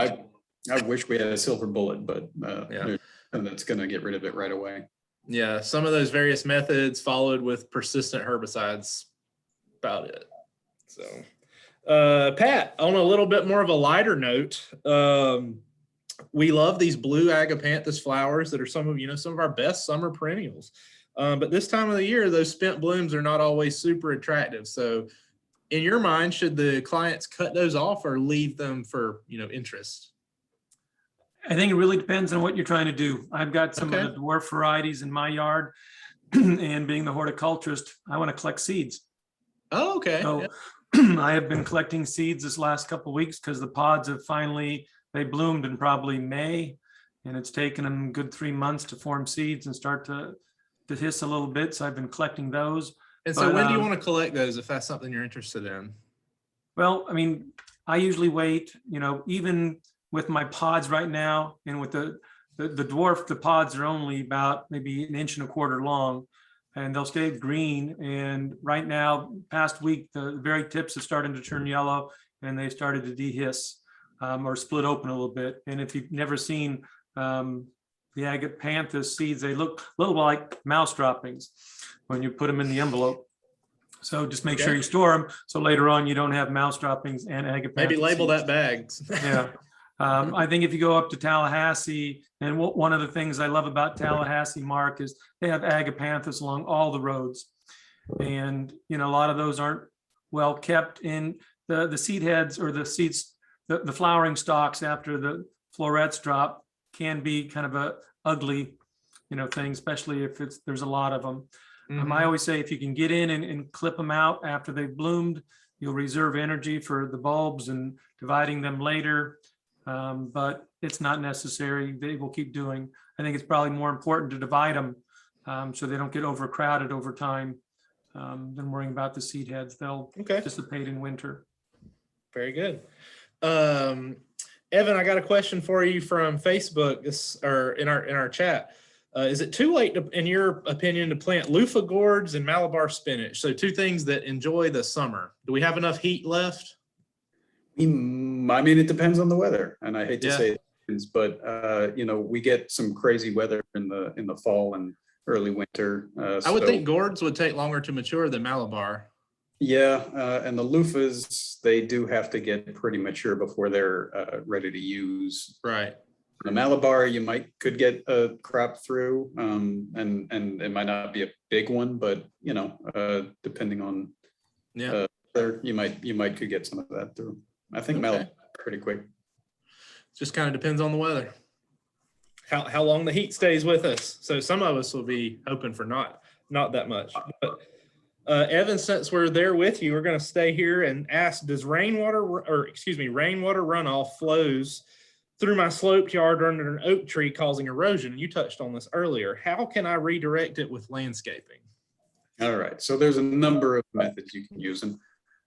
I wish we had a silver bullet, but that's going to get rid of it right away. Yeah, some of those various methods followed with persistent herbicides, about it. So, Pat, on a little bit more of a lighter note, we love these blue Agapanthus flowers that are some of our best summer perennials. But this time of the year, those spent blooms are not always super attractive. So, in your mind, should the clients cut those off or leave them for interest? I think it really depends on what you're trying to do. I've got some of the dwarf varieties in my yard, and being the horticulturist, I want to collect seeds. Oh, okay. So I have been collecting seeds this last couple of weeks because the pods have they bloomed in probably May, and it's taken them a good 3 months to form seeds and start to hiss a little bit. So I've been collecting those. And so when do you want to collect those if that's something you're interested in? Well, I mean, I usually wait, even with my pods right now, and with the dwarf, the pods are only about maybe 1.25 inches long, and they'll stay green. And right now, past week, the very tips are starting to turn yellow, and they started to dehiss. or split open a little bit. And if you've never seen the Agapanthus seeds, they look a little like mouse droppings when you put them in the envelope. So just make sure you store them so later on you don't have mouse droppings and Agapanthus. Maybe label seeds. that bags. Yeah. I think if you go up to Tallahassee, and one of the things I love about Tallahassee, Mark, is they have Agapanthus along all the roads. And, you know, a lot of those aren't well kept in the seed heads or the seeds, the flowering stalks after the florets drop can be kind of a ugly, you know, thing, especially if there's a lot of them. I always say if you can get in and clip them out after they've bloomed, you'll reserve energy for the bulbs and dividing them later. But it's not necessary. They will keep doing. I think it's probably more important to divide them so they don't get overcrowded over time than worrying about the seed heads. They'll dissipate in winter. Very good. Evan, I got a question for you from Facebook, or in our chat. Is it too late, in your opinion, to plant Luffa gourds and Malabar spinach? So 2 things that enjoy the summer. Do we have enough heat left? I mean, it depends on the weather, and I hate to say it, but you know, we get some crazy weather in the fall and early winter. I would think gourds would take longer to mature than Malabar. Yeah, and the Luffas, they do have to get pretty mature before they're ready to use. Right. The Malabar, you could get a crop through, and it might not be a big one, but you know, depending on you might could get some of that through. I think Malabar pretty quick. Just kind of depends on the weather. How long the heat stays with us. So some of us will be hoping for not that much. But Evan, since we're there with you, we're going to stay here and ask, does rainwater runoff flows through my sloped yard under an oak tree causing erosion? And you touched on this earlier. How can I redirect it with landscaping? All right, so there's a number of methods you can use, and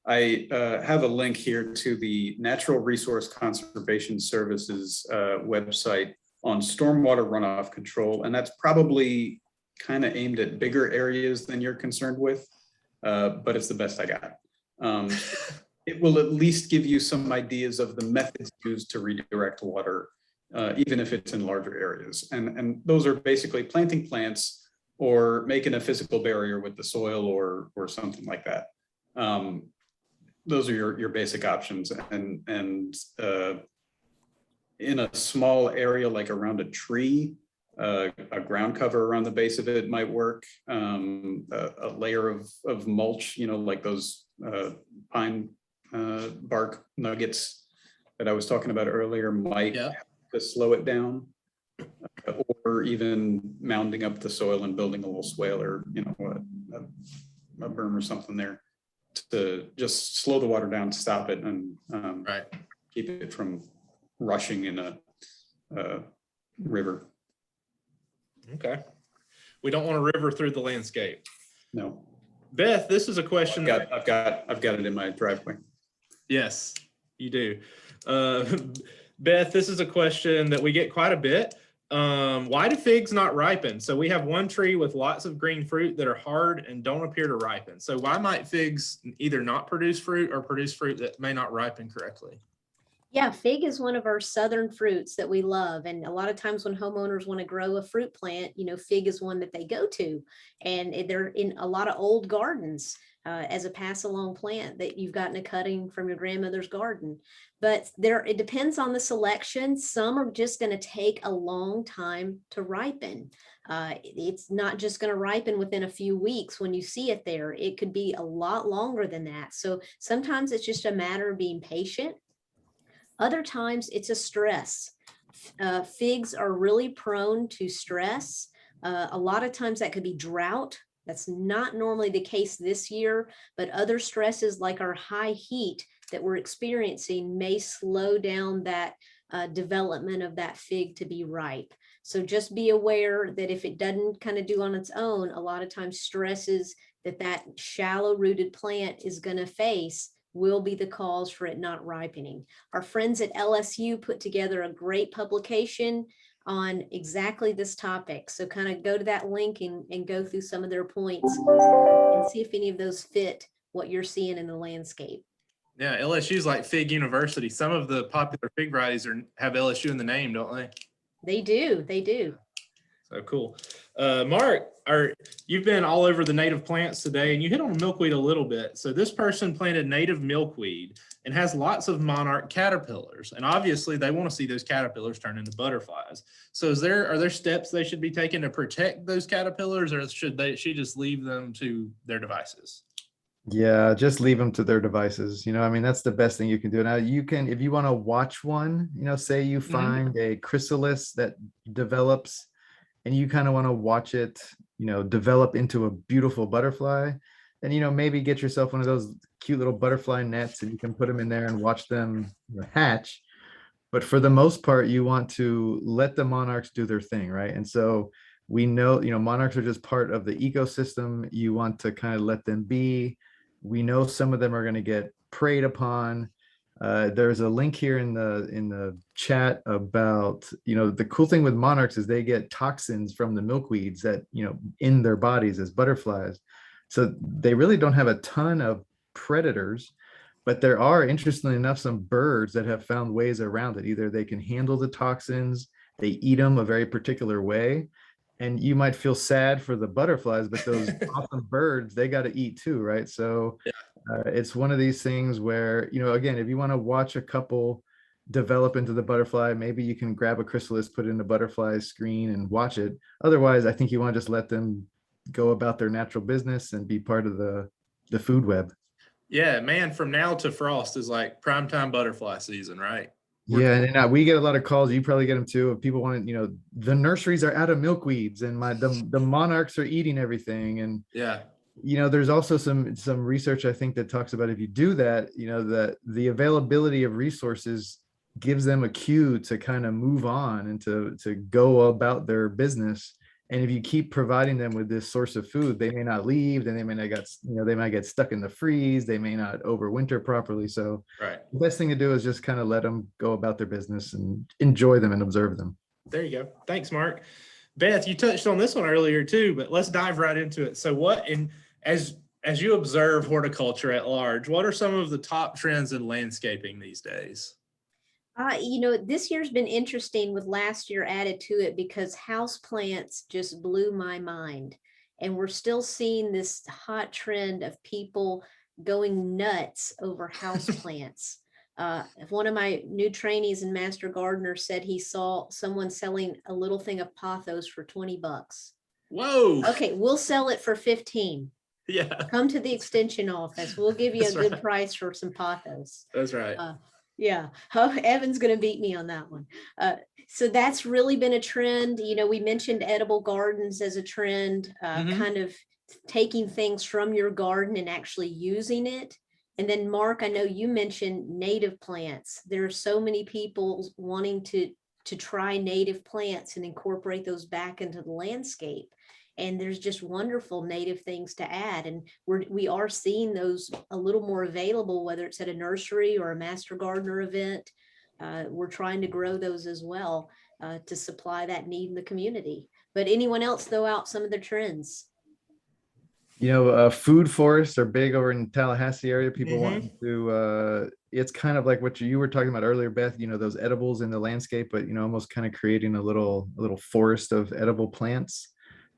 I have a link here to the Natural Resource Conservation Services website on stormwater runoff control, and that's probably kind of aimed at bigger areas than you're concerned with, but it's the best I got. It will at least give you some ideas of the methods used to redirect water, even if it's in larger areas. And those are basically planting plants or making a physical barrier with the soil or something like that. Those are your basic options. And in a small area, like around a tree, a ground cover around the base of it might work. A layer of mulch, you know, like those pine bark nuggets that I was talking about earlier might help to slow it down, or even mounding up the soil and building a little swale or, you know, a berm or something there to just slow the water down, stop it, and keep it from rushing in a river. Okay. We don't want a river through the landscape. No. Beth, this is a question. I've got it in my driveway. Yes, you do. Beth, this is a question that we get quite a bit. Why do figs not ripen? So we have one tree with lots of green fruit that are hard and don't appear to ripen. So why might figs either not produce fruit or produce fruit that may not ripen correctly? Yeah, fig is one of our southern fruits that we love. And a lot of times when homeowners want to grow a fruit plant, you know, fig is one that they go to. And they're in a lot of old gardens as a pass along plant that you've gotten a cutting from your grandmother's garden. But it depends on the selection. Some are just going to take a long time to ripen. It's not just going to ripen within a few weeks when you see it there. It could be a lot longer than that. So sometimes it's just a matter of being patient. Other times it's a stress. Figs are really prone to stress. A lot of times that could be drought. That's not normally the case this year, but other stresses like our high heat that we're experiencing may slow down that development of that fig to be ripe. So just be aware that if it doesn't kind of do on its own, a lot of times stresses that shallow rooted plant is going to face will be the cause for it not ripening. Our friends at LSU put together a great publication on exactly this topic. So kind of go to that link and go through some of their points and see if any of those fit what you're seeing in the landscape. Yeah, LSU's like Fig University. Some of the popular fig varieties have LSU in the name, don't they? They do. They do. So cool. Mark, you've been all over the native plants today, and you hit on milkweed a little bit. So this person planted native milkweed and has lots of monarch caterpillars, and obviously they want to see those caterpillars turn into butterflies. So are there steps they should be taking to protect those caterpillars, or she just leave them to their devices? Yeah, just leave them to their devices. I mean, that's the best thing you can do. Now, you can, if you want to watch one, say you find a chrysalis that develops and you kind of want to watch it, develop into a beautiful butterfly, then, maybe get yourself one of those cute little butterfly nets and you can put them in there and watch them hatch. But for the most part, you want to let the monarchs do their thing, right? And so we know, monarchs are just part of the ecosystem. You want to kind of let them be. We know some of them are going to get preyed upon. There's a link here in the chat about, the cool thing with monarchs is they get toxins from the milkweeds that, in their bodies as butterflies. So they really don't have a ton of predators, but there are, interestingly enough, some birds that have found ways around it. Either they can handle the toxins, they eat them a very particular way. And you might feel sad for the butterflies, but those awesome birds, they got to eat too, right? So it's one of these things where, again, if you want to watch a couple develop into the butterfly, maybe you can grab a chrysalis, put it in the butterfly screen and watch it. Otherwise, I think you want to just let them go about their natural business and be part of the food web. Yeah, man, from now to frost is like primetime butterfly season, right? Yeah, and we get a lot of calls. You probably get them too. Of people wanting, the nurseries are out of milkweeds, and the monarchs are eating everything. And yeah, there's also some research I think that talks about if you do that, that the availability of resources gives them a cue to kind of move on and to go about their business. And if you keep providing them with this source of food, they may not leave, then they may not they might get stuck in the freeze, they may not overwinter properly. So right. The best thing to do is just kind of let them go about their business and enjoy them and observe them. There you go. Thanks, Mark. Beth, you touched on this one earlier too, but let's dive right into it. So as you observe horticulture at large, what are some of the top trends in landscaping these days? This year's been interesting with last year added to it because houseplants just blew my mind. And we're still seeing this hot trend of people going nuts over houseplants. One of my new trainees and master gardeners said he saw someone selling a little thing of pothos for $20. Whoa. Okay, we'll sell it for 15. Yeah. Come to the extension office. We'll give you That's a good right. price for some pothos. That's right. Yeah, Evan's going to beat me on that one. So that's really been a trend. We mentioned edible gardens as a trend, kind of taking things from your garden and actually using it. And then Mark, I know you mentioned native plants. There are so many people wanting to try native plants and incorporate those back into the landscape. And there's just wonderful native things to add. And we are seeing those a little more available, whether it's at a nursery or a master gardener event. We're trying to grow those as well to supply that need in the community. But anyone else throw out some of the trends? Food forests are big over in Tallahassee area. People want to, it's kind of like what you were talking about earlier, Beth, those edibles in the landscape, but, almost kind of creating a little forest of edible plants.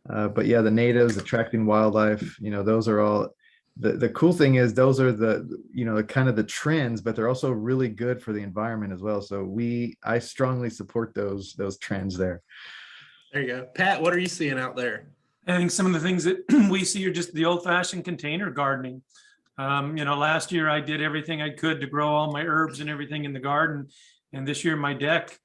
But yeah, the natives attracting wildlife, those are all the cool thing is those are the kind of the trends, but they're also really good for the environment as well. So I strongly support those trends there. There you go. Pat, what are you seeing out there? I think some of the things that we see are just the old-fashioned container gardening. Last year I did everything I could to grow all my herbs and everything in the garden, and this year my deck,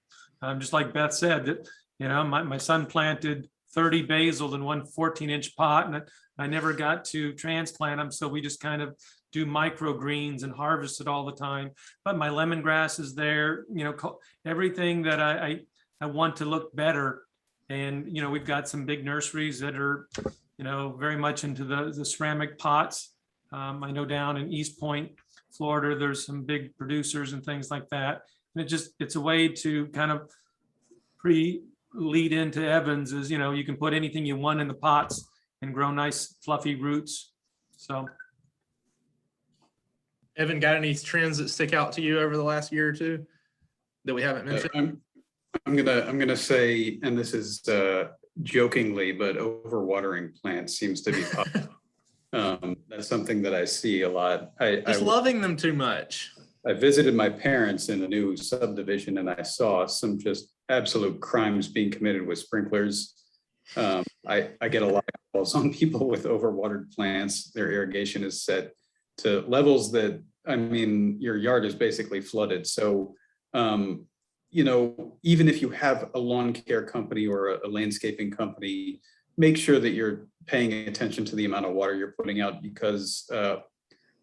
just like Beth said, that my son planted 30 basil in one 14-inch pot, and I never got to transplant them. So we just kind of do microgreens and harvest it all the time. But my lemongrass is there, everything that I want to look better. And, we've got some big nurseries that are, very much into the ceramic pots. I know down in East Point, Florida, there's some big producers and things like that. And it's a way to kind of lead into Evans is, you can put anything you want in the pots and grow nice fluffy roots. So. Evan, got any trends that stick out to you over the last year or two that we haven't mentioned? I'm gonna say, and this is jokingly, but overwatering plants seems to be that's something that I see a lot. Just loving them too much. I visited my parents in a new subdivision and I saw some just absolute crimes being committed with sprinklers. I get a lot of calls on people with overwatered plants. Their irrigation is set to levels that, I mean, your yard is basically flooded. So, you know, even if you have a lawn care company or a landscaping company, make sure that you're paying attention to the amount of water you're putting out, because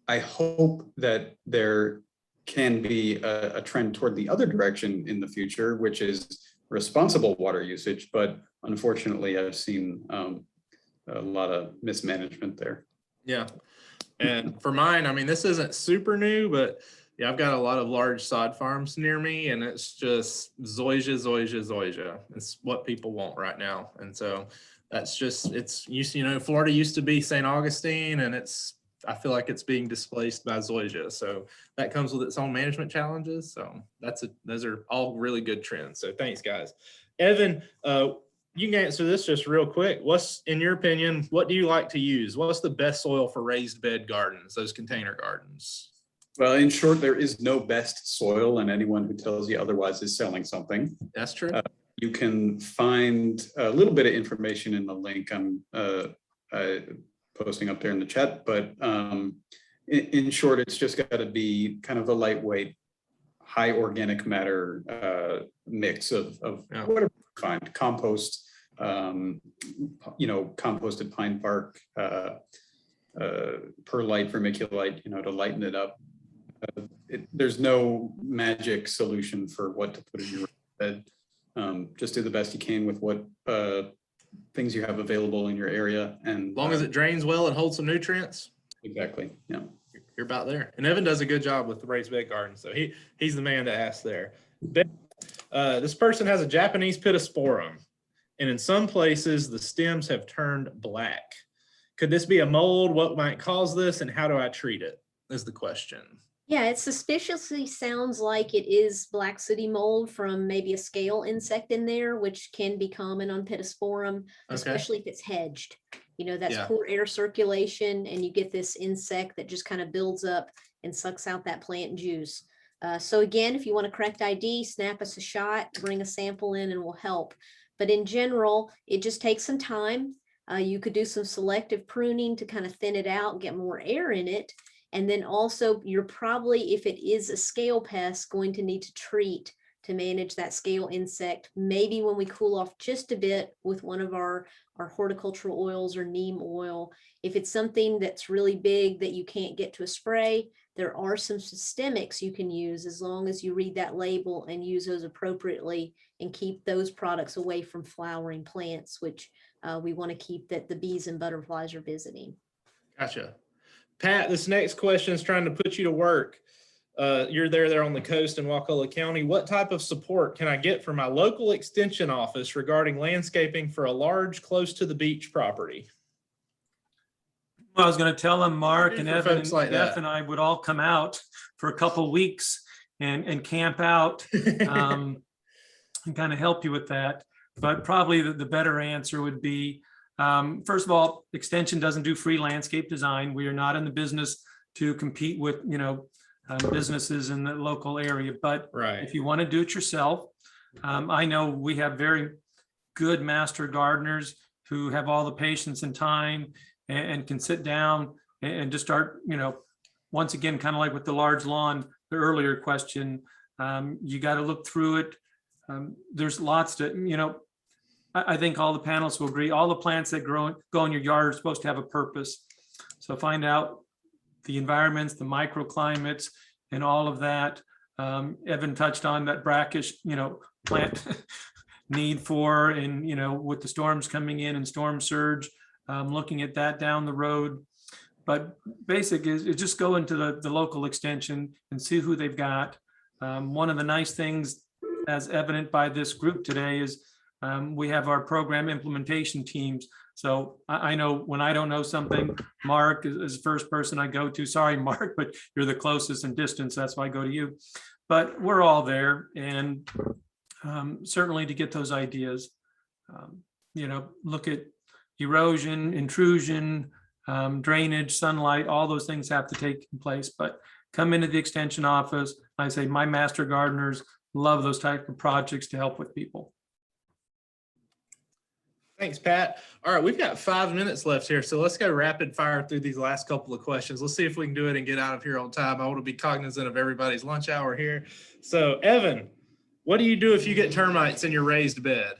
I hope that there can be a trend toward the other direction in the future, which is responsible water usage. But unfortunately, I've seen a lot of mismanagement there. Yeah. And for mine, I mean, this isn't super new, but yeah, I've got a lot of large sod farms near me, and it's just zoysia, zoysia, zoysia. It's what people want right now. And so that's just, it's used, you know, Florida used to be St. Augustine, and I feel like it's being displaced by zoysia. So that comes with its own management challenges. So those are all really good trends. So thanks, guys. Evan, you can answer this just real quick. What's, in your opinion, what do you like to use? What's the best soil for raised bed gardens, those container gardens? Well, in short, there is no best soil, and anyone who tells you otherwise is selling something. That's true. You can find a little bit of information in the link I'm posting up there in the chat, but in short, it's just got to be kind of a lightweight, high organic matter mix of whatever you find. Compost, you know, composted pine bark, perlite, vermiculite, you know, to lighten it up. There's no magic solution for what to put in your bed. Just do the best you can with what things you have available in your area, and as long as it drains well and holds some nutrients. Exactly. Yeah. You're about there. And Evan does a good job with the raised bed garden, so he's the man to ask there. This person has a Japanese pittosporum, and in some places the stems have turned black. Could this be a mold? What might cause this, and how do I treat it? Is the question. Yeah, it suspiciously sounds like it is black sooty mold from maybe a scale insect in there, which can be common on pittosporum, especially if it's hedged. You know, that's poor air circulation, and you get this insect that just kind of builds up and sucks out that plant juice. So again, if you want a correct ID, snap us a shot, bring a sample in, and we'll help. But in general, it just takes some time. You could do some selective pruning to kind of thin it out, get more air in it. And then also you're probably, if it is a scale pest, going to need to treat to manage that scale insect. Maybe when we cool off just a bit with one of our horticultural oils or neem oil. If it's something that's really big that you can't get to a spray, there are some systemics you can use as long as you read that label and use those appropriately and keep those products away from flowering plants, which we want to keep that the bees and butterflies are visiting. Gotcha. Pat, this next question is trying to put you to work. You're there on the coast in Wakulla County. What type of support can I get from my local extension office regarding landscaping for a large, close to the beach property? Well, I was going to tell them Mark and Evan and like Beth and I would all come out for a couple weeks and camp out and kind of help you with that. But probably the better answer would be, first of all, Extension doesn't do free landscape design. We are not in the business to compete with, you know, businesses in the local area. But if you want to do it yourself, I know we have very good master gardeners who have all the patience and time and can sit down and just start, you know, once again, kind of like with the large lawn, the earlier question, you got to look through it. There's lots to, you know, I think all the panelists will agree, all the plants that go in your yard are supposed to have a purpose. So find out the environments, the microclimates, and all of that. Evan touched on that brackish, you know, plant need for, and, you know, with the storms coming in and storm surge, looking at that down the road. But basic is just go into the local extension and see who they've got. One of the nice things, as evident by this group today, is We have our program implementation teams. So I know when I don't know something, Mark is the first person I go to. Sorry, Mark, but you're the closest in distance. That's why I go to you. But we're all there, and certainly to get those ideas, look at erosion, intrusion, drainage, sunlight, all those things have to take place. But come into the extension office. I say my master gardeners love those type of projects to help with people. Thanks, Pat. All right, we've got 5 minutes left here, so let's go rapid fire through these last couple of questions. Let's see if we can do it and get out of here on time. I want to be cognizant of everybody's lunch hour here. So, Evan, what do you do if you get termites in your raised bed?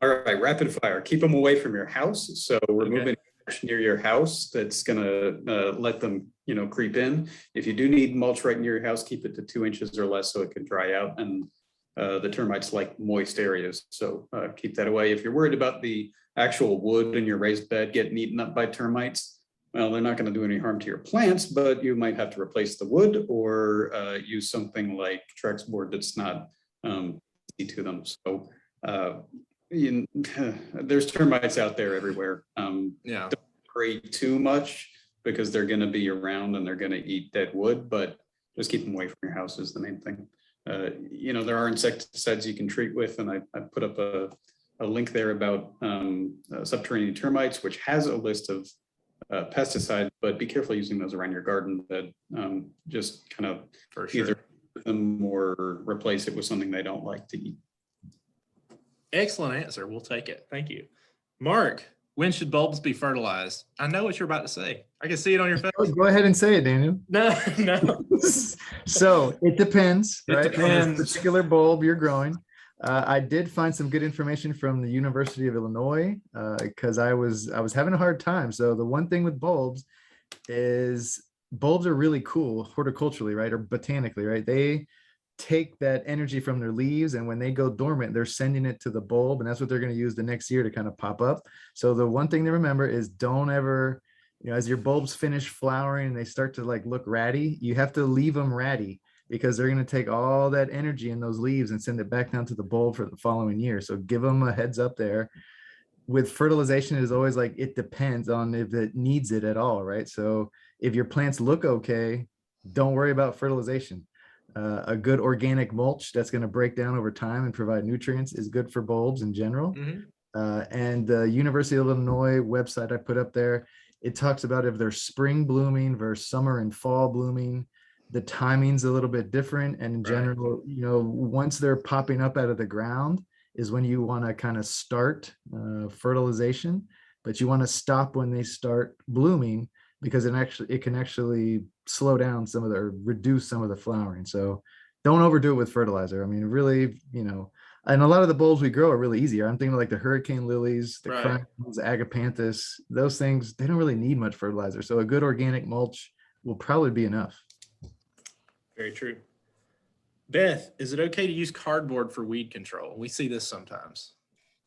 All right, rapid fire. Keep them away from your house. So removing near your house that's going to let them, creep in. If you do need mulch right near your house, keep it to 2 inches or less so it can dry out. And the termites like moist areas, so keep that away. If you're worried about the actual wood in your raised bed getting eaten up by termites, well, they're not going to do any harm to your plants, but you might have to replace the wood or use something like Trex board that's not easy to them. So there's termites out there everywhere. Don't worry too much because they're going to be around and they're going to eat dead wood, but just keep them away from your house is the main thing. There are insecticides you can treat with, and I put up a link there about subterranean termites, which has a list of pesticides, but be careful using those around your garden bed. Just kind of either them or replace it with something they don't like to eat. Excellent answer. We'll take it. Thank you. Mark, when should bulbs be fertilized? I know what you're about to say. I can see it on your face. Go ahead and say it, Daniel. No. So it depends, It right? depends. On the particular bulb you're growing. I did find some good information from the University of Illinois because I was having a hard time. So the one thing with bulbs is bulbs are really cool horticulturally, right? Or botanically, right? They take that energy from their leaves, and when they go dormant, they're sending it to the bulb, and that's what they're going to use the next year to kind of pop up. So the one thing to remember is don't ever, as your bulbs finish flowering and they start to look ratty, you have to leave them ratty because they're going to take all that energy in those leaves and send it back down to the bulb for the following year. So give them a heads up there. With fertilization, it is always it depends on if it needs it at all, right? So if your plants look okay, don't worry about fertilization. A good organic mulch that's going to break down over time and provide nutrients is good for bulbs in general. And the University of Illinois website I put up there, it talks about if they're spring blooming versus summer and fall blooming, the timing's a little bit different. And in general, once they're popping up out of the ground is when you want to kind of start fertilization, but you want to stop when they start blooming because it can actually slow down reduce some of the flowering. So don't overdo it with fertilizer. I mean, really, and a lot of the bulbs we grow are really easy. I'm thinking the hurricane lilies, the crowns, the agapanthus, those things, they don't really need much fertilizer. So a good organic mulch will probably be enough. Very true. Beth, is it okay to use cardboard for weed control? We see this sometimes.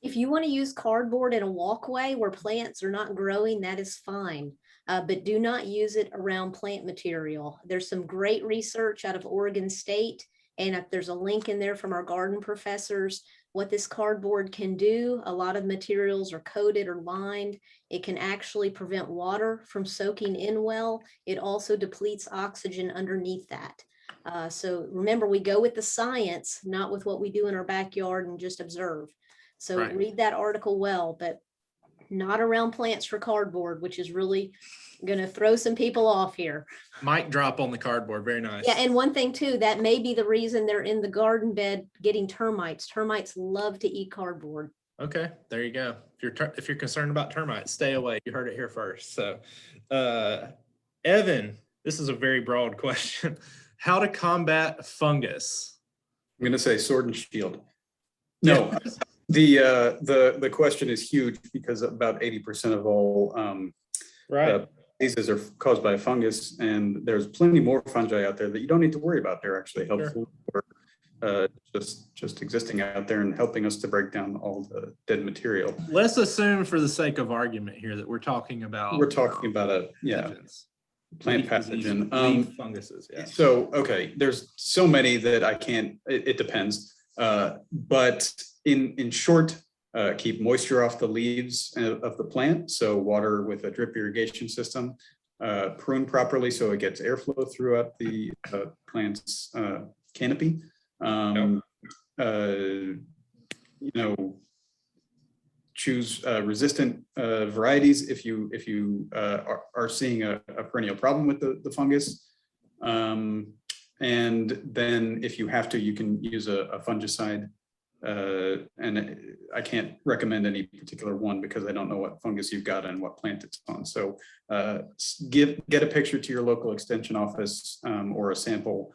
If you want to use cardboard in a walkway where plants are not growing, that is fine. But do not use it around plant material. There's some great research out of Oregon State, and if there's a link in there from our garden professors, what this cardboard can do. A lot of materials are coated or lined. It can actually prevent water from soaking in well. It also depletes oxygen underneath that. So remember, we go with the science, not with what we do in our backyard and just observe. So read that article well, but not around plants for cardboard, which is really going to throw some people off here. Mic drop on the cardboard. Very nice. Yeah, and one thing too, that may be the reason they're in the garden bed getting termites. Termites love to eat cardboard. Okay, there you go. If you're concerned about termites, stay away. You heard it here first. So, Evan, this is a very broad question. How to combat fungus? I'm going to say sword and shield. No, the question is huge because about 80% of all diseases are caused by fungus, and there's plenty more fungi out there that you don't need to worry about. They're actually helpful for just existing out there and helping us to break down all the dead material. Let's assume, for the sake of argument here, that we're talking about plant pathogen. Leaf funguses. Yeah. So, okay, there's so many that I can't, it depends. But in short, keep moisture off the leaves of the plant. So water with a drip irrigation system, prune properly so it gets airflow throughout the plant's canopy. Choose resistant varieties if you are seeing a perennial problem with the fungus. And then if you have to, you can use a fungicide. And I can't recommend any particular one because I don't know what fungus you've got and what plant it's on. So get a picture to your local extension office or a sample,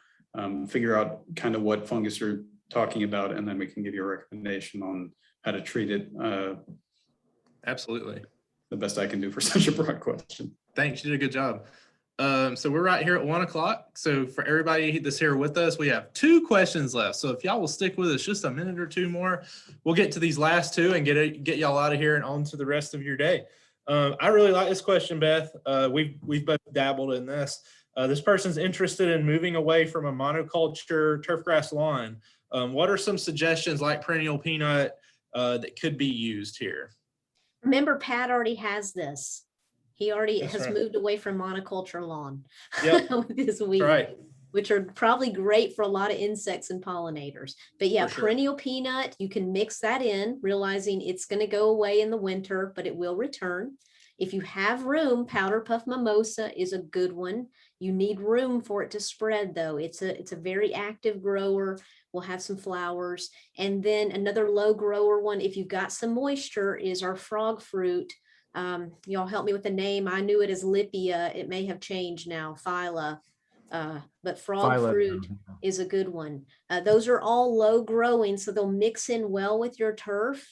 figure out kind of what fungus you're talking about, and then we can give you a recommendation on how to treat it. Absolutely. The best I can do for such a broad question. Thanks, you did a good job. So we're right here at 1 o'clock. So for everybody that's here with us, we have 2 questions left. So if y'all will stick with us just a minute or 2 more, we'll get to these last 2 and get y'all out of here and on to the rest of your day. I really like this question, Beth. We've both dabbled in this. This person's interested in moving away from a monoculture turfgrass lawn. What are some suggestions like perennial peanut that could be used here? Remember, Pat already has this. He already That's has right. moved away from monoculture lawn Yep. with his weed, Right. which are probably great for a lot of insects and pollinators. But yeah, For sure. perennial peanut, you can mix that in, realizing it's going to go away in the winter, but it will return. If you have room, powder puff mimosa is a good one. You need room for it to spread though. It's a very active grower. We'll have some flowers. And then another low grower one, if you've got some moisture, is our frog fruit. Y'all help me with the name. I knew it as Lippia. It may have changed now, Phyla. But frog Phyla. fruit is a good one. Those are all low growing, so they'll mix in well with your turf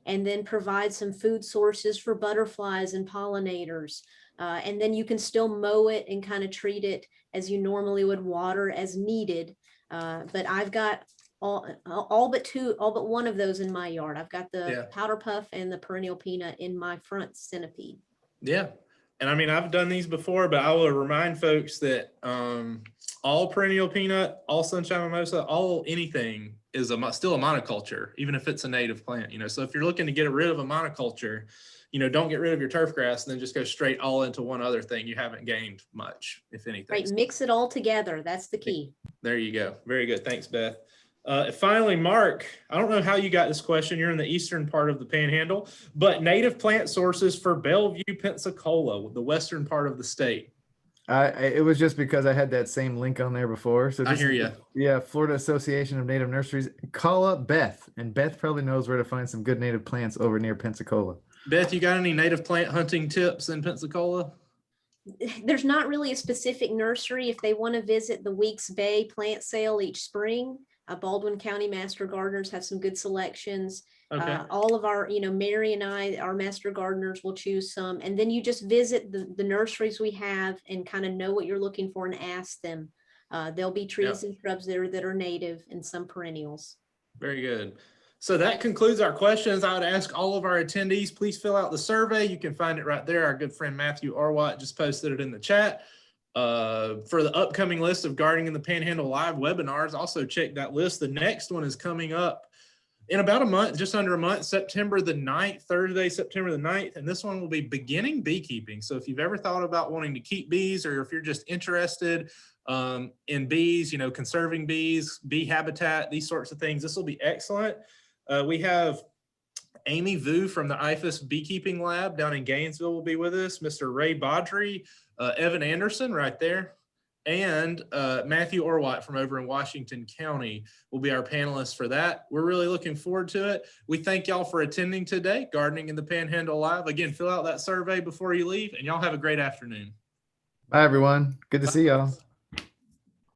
and then provide some food sources for butterflies and pollinators. And then you can still mow it and kind of treat it as you normally would, water as needed. But I've got all but one of those in my yard. I've got the powder puff and the perennial peanut in my front centipede. Yeah. And I mean, I've done these before, but I will remind folks that all perennial peanut, all sunshine mimosa, all anything is still a monoculture, even if it's a native plant, So if you're looking to get rid of a monoculture, don't get rid of your turf grass and then just go straight all into one other thing. You haven't gained much, if anything. Right, mix it all together. That's the key. There you go. Very good. Thanks, Beth. Finally, Mark, I don't know how you got this question. You're in the eastern part of the Panhandle, but native plant sources for Bellevue, Pensacola, the western part of the state. It was just because I had that same link on there before. So I hear you. Yeah, Florida Association of Native Nurseries. Call up Beth, and Beth probably knows where to find some good native plants over near Pensacola. Beth, you got any native plant hunting tips in Pensacola? There's not really a specific nursery. If they want to visit the Weeks Bay plant sale each spring, Baldwin County Master Gardeners have some good selections. Okay. All of our, Mary and I, our Master Gardeners will choose some. And then you just visit the nurseries we have and kind of know what you're looking for and ask them. There'll be trees and shrubs there that are native and some perennials. Very good. So that concludes our questions. I would ask all of our attendees, please fill out the survey. You can find it right there. Our good friend Matthew Orwatt just posted it in the chat. For the upcoming list of Gardening in the Panhandle live webinars, also check that list. The next one is coming up in about a month, just under a month, September the 9th, Thursday, September the 9th. And this one will be beginning beekeeping. So if you've ever thought about wanting to keep bees, or if you're just interested in bees, conserving bees, bee habitat, these sorts of things, this will be excellent. We have Amy Vu from the IFAS Beekeeping Lab down in Gainesville will be with us. Mr. Ray Baudry, Evan Anderson right there, and Matthew Orwatt from over in Washington County will be our panelists for that. We're really looking forward to it. We thank y'all for attending today, Gardening in the Panhandle Live. Again, fill out that survey before you leave, and y'all have a great afternoon. Bye, everyone. Good to see y'all.